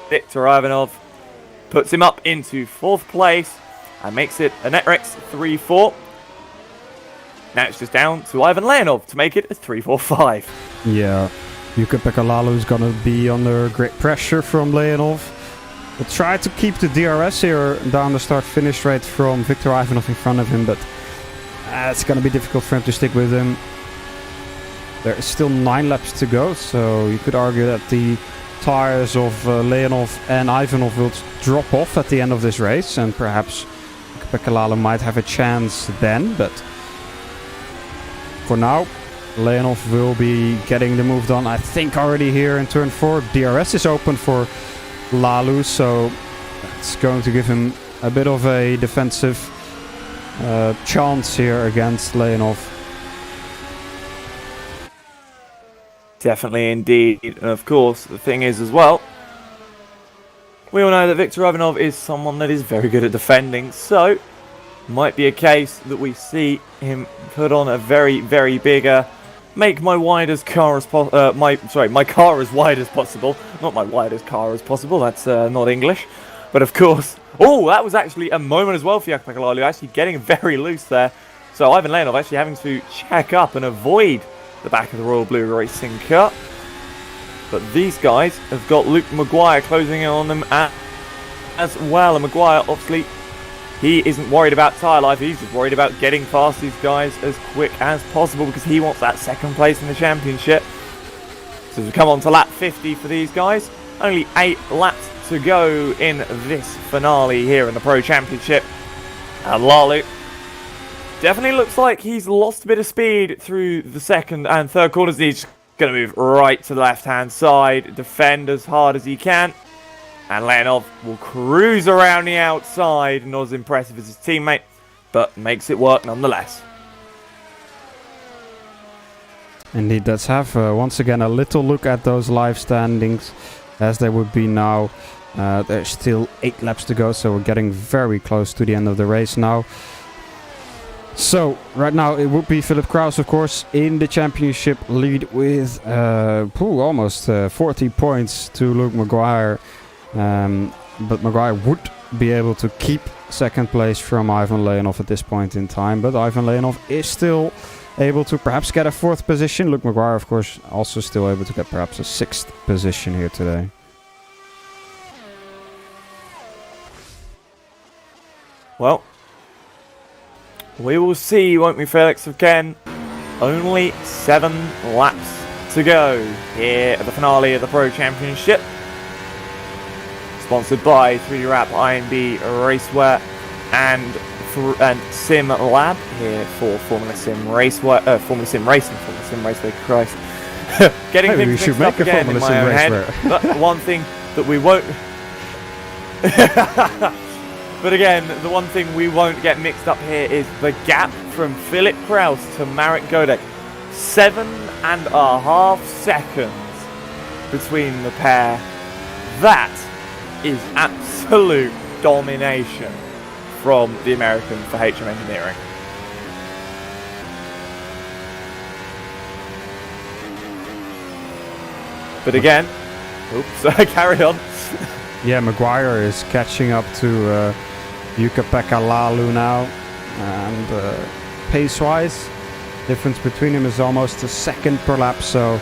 Speaker 2: Viktor Ivanov puts him up into 4th place and makes it a Netrex 3-4. Now it's just down to Ivan Lanov to make it a 3-4-5.
Speaker 1: Yeah, Jukka-Pekka Laulu is going to be under great pressure from Lanov. We'll try to keep the DRS here down the start-finish rate from Viktor Ivanov in front of him, but it's going to be difficult for him to stick with him. There is still 9 laps to go, so you could argue that the tires of Lanov and Ivanov will drop off at the end of this race, and perhaps Jukka-Pekka Laulu might have a chance then, but for now, Lanov will be getting the move done, I think, already here in turn 4. DRS is open for Laulu, so it's going to give him a bit of a defensive chance here against Lanov.
Speaker 2: Definitely indeed. And of course, the thing is as well, we all know that Viktor Ivanov is someone that is very good at defending, so might be a case that we see him put on a very, very big make my car as wide as possible. Not my widest car as possible, that's not English. But of course, oh, that was actually a moment as well for Jukka-Pekka Laulu, actually getting very loose there. So Ivan Lanov actually having to check up and avoid the back of the Royal Blue racing car. But these guys have got Luke Maguire closing in on them as well. And Maguire, obviously, he isn't worried about tyre life. He's just worried about getting past these guys as quick as possible because he wants that 2nd place in the championship. So we come on to lap 50 for these guys. Only 8 laps to go in this finale here in the Pro Championship. And Lalu definitely looks like he's lost a bit of speed through the 2nd and 3rd corners. He's going to move right to the left-hand side, defend as hard as he can. And Lanov will cruise around the outside, not as impressive as his teammate, but makes it work nonetheless.
Speaker 1: Indeed, let's have once again a little look at those live standings as they would be now. There's still 8 laps to go, so we're getting very close to the end of the race now. So, right now it would be Philip Kraus, of course, in the championship lead with almost 40 points to Luke Maguire. But Maguire would be able to keep second place from Ivan Lanov at this point in time. But Ivan Lanov is still able to perhaps get a 4th position. Luke Maguire, of course, also still able to get perhaps a 6th position here today.
Speaker 2: Well, we will see, won't we, Felix? Again, only 7 laps to go here at the finale of the Pro Championship. Sponsored by 3D Wrap, INB Racewear, and Sim Lab here for Formula Sim Racewear, Formula Sim Racing, Formula Sim Raceway, Christ. Getting
Speaker 1: Maybe we
Speaker 2: things
Speaker 1: should
Speaker 2: mixed
Speaker 1: make
Speaker 2: up
Speaker 1: a
Speaker 2: again
Speaker 1: Formula
Speaker 2: in my
Speaker 1: Sim
Speaker 2: own head.
Speaker 1: Racewear.
Speaker 2: But one thing that we won't... But again, the one thing we won't get mixed up here is the gap from Philip Kraus to Marek Godek. 7.5 seconds between the pair. That is absolute domination from the American for HM Engineering. But again, oops, carry on.
Speaker 1: Yeah, Maguire is catching up to Jukka-Pekka Lalu now, and pace-wise, difference between them is almost a second per lap, so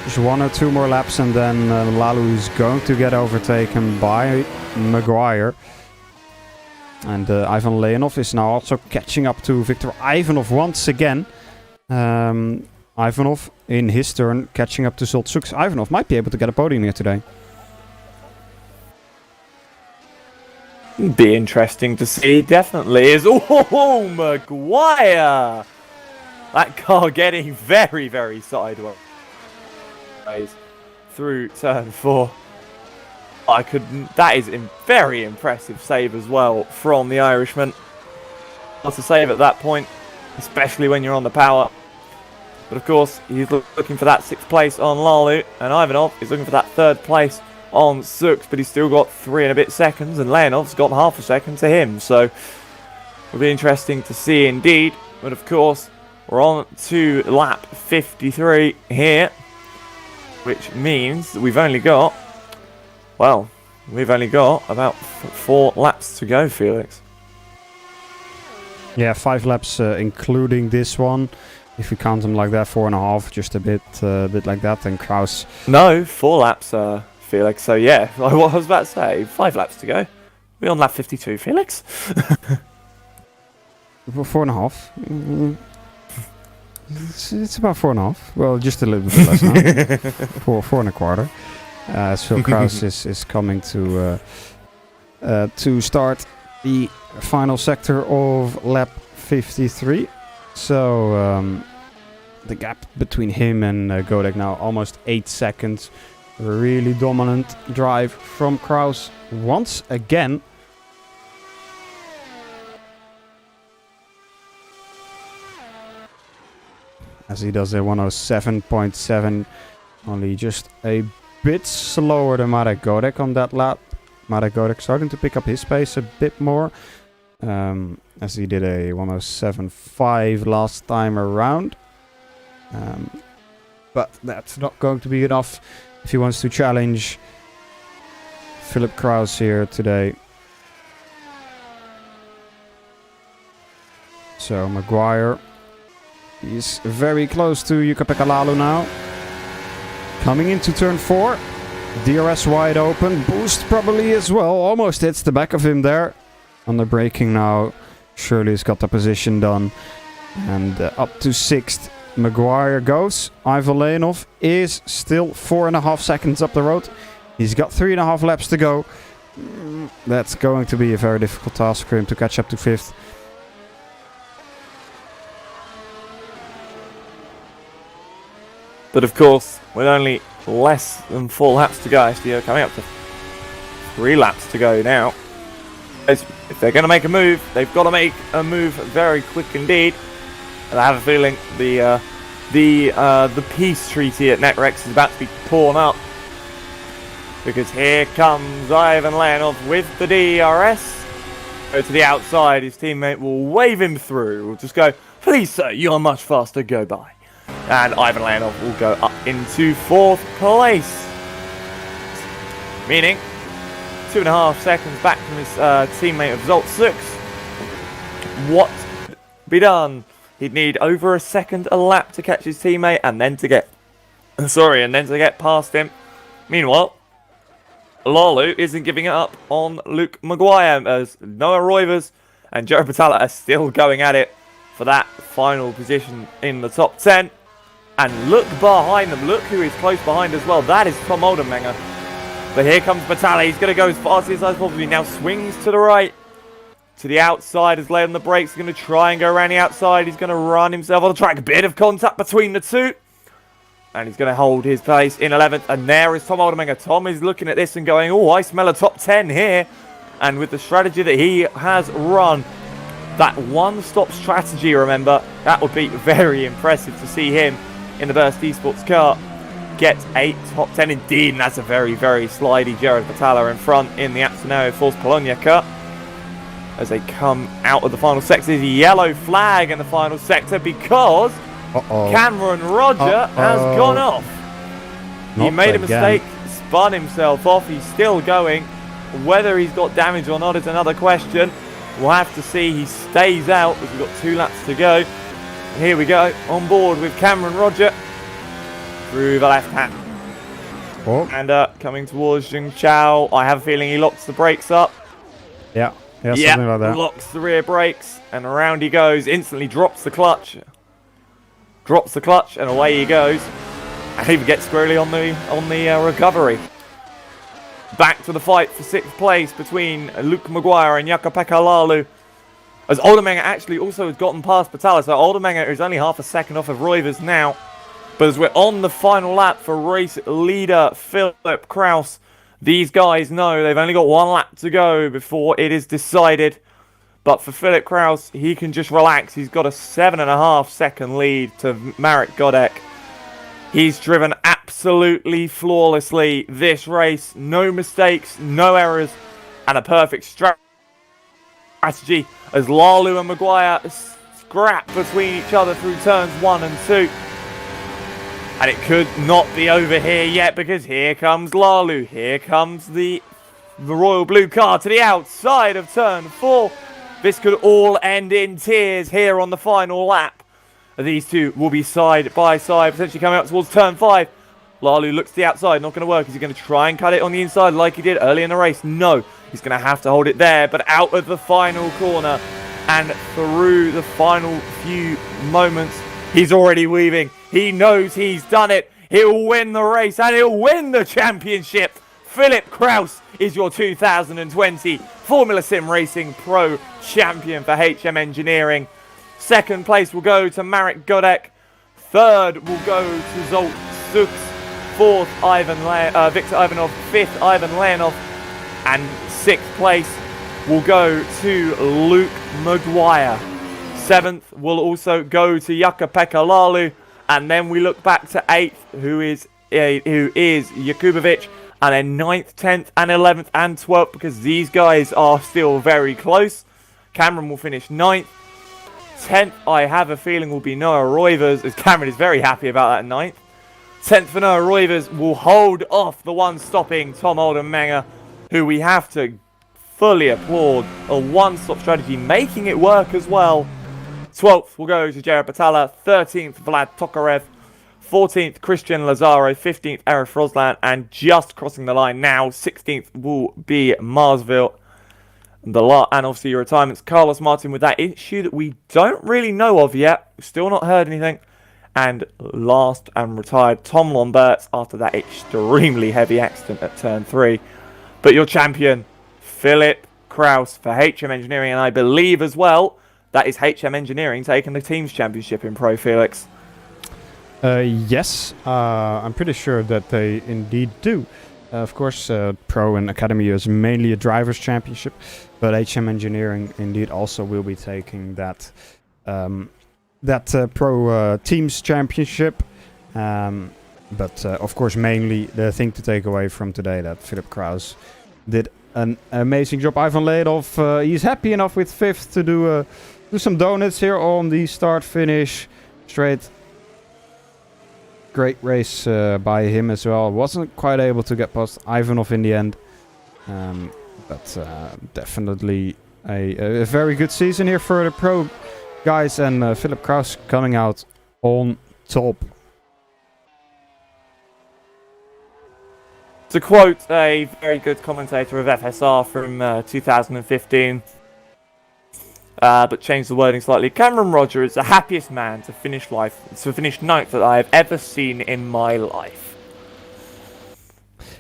Speaker 1: just 1 or 2 more laps and then Lalu is going to get overtaken by Maguire. And Ivan Lanov is now also catching up to Viktor Ivanov once again. Ivanov, in his turn, catching up to Zoltsuks. Ivanov might be able to get a podium here today.
Speaker 2: Be interesting to see, definitely is. Oh, Maguire! That car getting very, very sideways through turn 4. That is a very impressive save as well from the Irishman. Lots to save at that point, especially when you're on the power. But of course, he's looking for that 6th place on Lalu, and Ivanov is looking for that 3rd place on Sux, but he's still got 3 and a bit seconds, and Lanov's got half a second to him, so it'll be interesting to see indeed. But of course, we're on to lap 53 here, which means that we've only got about 4 laps to go, Felix.
Speaker 1: Yeah, 5 laps including this one. If we count them like that, 4.5, just a bit like that. And Kraus.
Speaker 2: No, 4 laps, Felix. So yeah, what I was about to say, 5 laps to go. We're on lap 52, Felix.
Speaker 1: 4.5. It's about 4.5. Well, just a little bit less now. 4.25. So Kraus is coming to start the final sector of lap 53. So the gap between him and Godek now almost 8 seconds. Really dominant drive from Kraus once again. As he does a 107.7, only just a bit slower than Marek Godek on that lap. Marek Godek starting to pick up his pace a bit more, as he did a 107.5 last time around. But that's not going to be enough if he wants to challenge Philip Kraus here today. So Maguire is very close to Jukka-Pekka Lalu now. Coming into turn 4. DRS wide open. Boost probably as well. Almost hits the back of him there. On the braking now. Shirley's got the position done. And up to 6th. Maguire goes. Ivan Lanov is still 4.5 seconds up the road. He's got 3.5 laps to go. That's going to be a very difficult task for him to catch up to 5th. But of course, with only less than 4 laps to go, actually coming up to
Speaker 2: 3 laps to go now. If they're going to make a move, they've got to make a move very quick indeed. And I have a feeling the peace treaty at Netrex is about to be torn up. Because here comes Ivan Lanov with the DRS. Go to the outside, his teammate will wave him through. We'll just go, please sir, you are much faster, go by. And Ivan Lanov will go up into 4th place. Meaning 2.5 seconds back from his teammate of Zolt 6. What be done? He'd need over a second a lap to catch his teammate and then to get past him. Meanwhile, Lalu isn't giving it up on Luke Maguire as Noah Roivers and Jared Battalla are still going at it for that final position in the top 10. And look behind them, look who is close behind as well. That is Tom Oldenmenger. But here comes Battalla. He's going to go as fast as possible. He now swings to the right, to the outside, has laid on the brakes. He's going to try and go around the outside. He's going to run himself on the track. A bit of contact between the two. And he's going to hold his place in 11th. And there is Tom Oldenmenger. Tom is looking at this and going, oh, I smell a top 10 here. And with the strategy that he has run, that one-stop strategy, remember, that would be very impressive to see him in the Burst Esports car get a top 10 indeed. And that's a very, very slidey Jared Battalla in front in the Apsonario Force Polonia car. As they come out of the final sector, there's a yellow flag in the final sector because Cameron Roger has gone off. He made a mistake, spun himself off. He's still going. Whether he's got damage or not is another question. We'll have to see. He stays out as we've got 2 laps to go. Here we go, on board with Cameron Roger through the left hand. And coming towards Jung Chao. I have a feeling he locks the brakes up.
Speaker 1: Yeah, something like that.
Speaker 2: Locks the rear brakes and around he goes. Instantly drops the clutch. And away he goes. And even gets squarely on the recovery. Back to the fight for 6th place between Luke Maguire and Jukka-Pekka Laulu. As Oldenmenger actually also has gotten past Battalla. So Oldenmenger is only half a second off of Roivers now. But as we're on the final lap for race leader Philip Kraus, these guys know they've only got 1 lap to go before it is decided. But for Philip Kraus, he can just relax. He's got a 7.5 second lead to Marek Godek. He's driven absolutely flawlessly this race. No mistakes, no errors, and a perfect strategy as Lalu and Maguire scrap between each other through turns 1 and 2. And it could not be over here yet because here comes Lalu. Here comes the royal blue car to the outside of turn 4. This could all end in tears here on the final lap. These two will be side by side, potentially coming up towards turn 5. Lalu looks to the outside, not going to work. Is he going to try and cut it on the inside like he did early in the race? No, he's going to have to hold it there, but out of the final corner and through the final few moments, he's already weaving. He knows he's done it. He'll win the race and he'll win the championship. Philip Kraus is your 2020 Formula Sim Racing Pro Champion for HM Engineering. 2nd place will go to Marek Godek. 3rd will go to Zolt Sux. 4th, Victor Ivanov. 5th, Ivan Lanov. And 6th place will go to Luke Maguire. 7th will also go to Jukka-Pekka Laulu. And then we look back to 8th, who is Jakubovic. And then 9th, 10th, and 11th, and 12th, because these guys are still very close. Cameron will finish 9th. 10th, I have a feeling, will be Noah Roivers, as Cameron is very happy about that 9th. 10th for Noah Roivers will hold off the one stopping Tom Oldenmenger, who we have to fully applaud. A one-stop strategy, making it work as well. 12th will go to Jared Battalla. 13th, Vlad Tokarev. 14th, Christian Lazaro. 15th, Arif Roslan. And just crossing the line now, 16th will be Marsville. And obviously your retirements, Carlos Martin with that issue that we don't really know of yet. Still not heard anything. And last and retired, Tom Lomberts after that extremely heavy accident at turn 3. But your champion, Philip Kraus for HM Engineering. And I believe as well, that is HM Engineering taking the team's championship in Pro, Felix.
Speaker 1: Yes, I'm pretty sure that they indeed do. Of course, Pro and Academy is mainly a driver's championship, but HM Engineering indeed also will be taking that Pro Teams Championship. But of course, mainly the thing to take away from today that Philip Kraus did an amazing job. Ivan Lanov, he's happy enough with 5th to do some donuts here on the start-finish straight. Great race by him as well. Wasn't quite able to get past Ivanov in the end. But definitely a very good season here for the Pro guys. And Philip Kraus coming out on top.
Speaker 2: To quote a very good commentator of FSR from 2015, but change the wording slightly. Cameron Roger is the happiest man to finish ninth that I have ever seen in my life.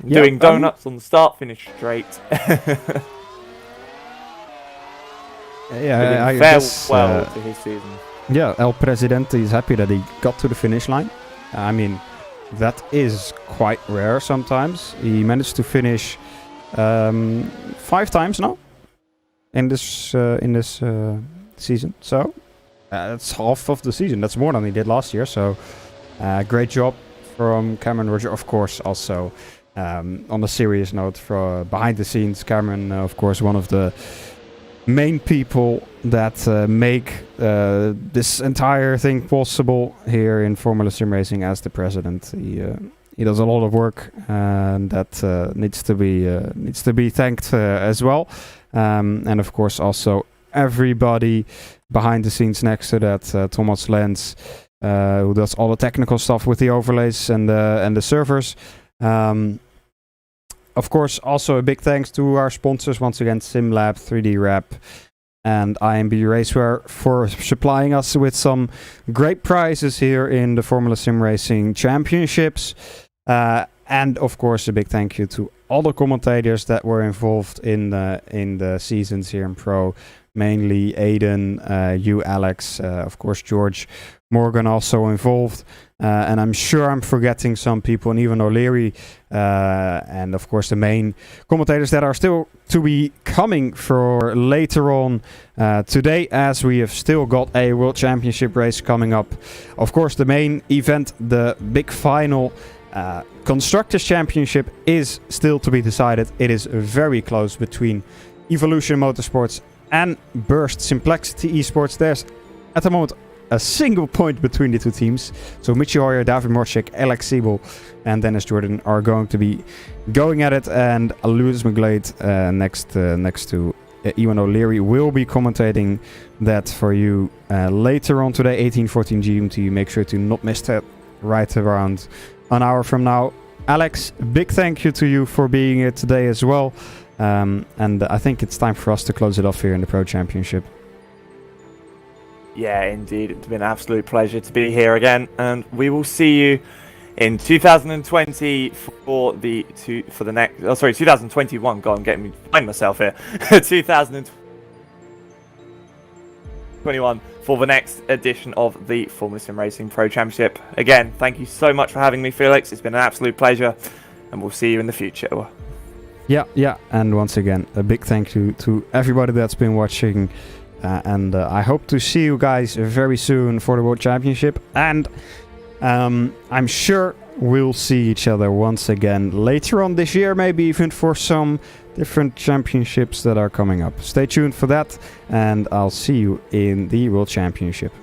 Speaker 2: Doing donuts on the start, finish straight.
Speaker 1: Yeah, I guess.
Speaker 2: Farewell to his season.
Speaker 1: Yeah, El Presidente is happy that he got to the finish line. I mean, that is quite rare sometimes. He managed to finish 5 times now in this season. So that's half of the season. That's more than he did last year. So great job from Cameron Roger. Of course, also on a serious note, for behind the scenes, Cameron, of course, one of the main people that make this entire thing possible here in Formula Sim Racing as the president. He does a lot of work, and that needs to be thanked as well. And of course, also everybody behind the scenes next to that, Thomas Lenz, who does all the technical stuff with the overlays and the servers. Of course, also a big thanks to our sponsors once again, SimLab, 3D Rap, and IMB Raceware for supplying us with some great prizes here in the Formula Sim Racing Championships. And of course, a big thank you to all the commentators that were involved in the seasons here in Pro. Mainly Aiden, you, Alex, of course, George, Morgan also involved. And I'm sure I'm forgetting some people, and even O'Leary, and of course the main commentators that are still to be coming for later on today, as we have still got a World Championship race coming up. Of course, the main event, the big final Constructors Championship, is still to be decided. It is very close between Evolution Motorsports and Burst Simplexity Esports. There's at the moment a single point between the two teams. So Michi Hoyer, David Morchek, Alex Siebel and Dennis Jordan are going to be going at it. And Lewis McGlade next to Ewan O'Leary will be commentating that for you later on today, 18:14 GMT. Make sure to not miss that right around an hour from now. Alex, big thank you to you for being here today as well. And I think it's time for us to close it off here in the Pro Championship.
Speaker 2: Yeah, indeed. It's been an absolute pleasure to be here again. And we will see you in 2020 for the next... Oh, sorry, 2021. God, I'm getting me behind myself here. 2021 for the next edition of the Formula Sim Racing Pro Championship. Again, thank you so much for having me, Felix. It's been an absolute pleasure. And we'll see you in the future.
Speaker 1: Yeah. And once again, a big thank you to everybody that's been watching. And I hope to see you guys very soon for the World Championship. And I'm sure we'll see each other once again later on this year, maybe even for some different championships that are coming up. Stay tuned for that, and I'll see you in the World Championship.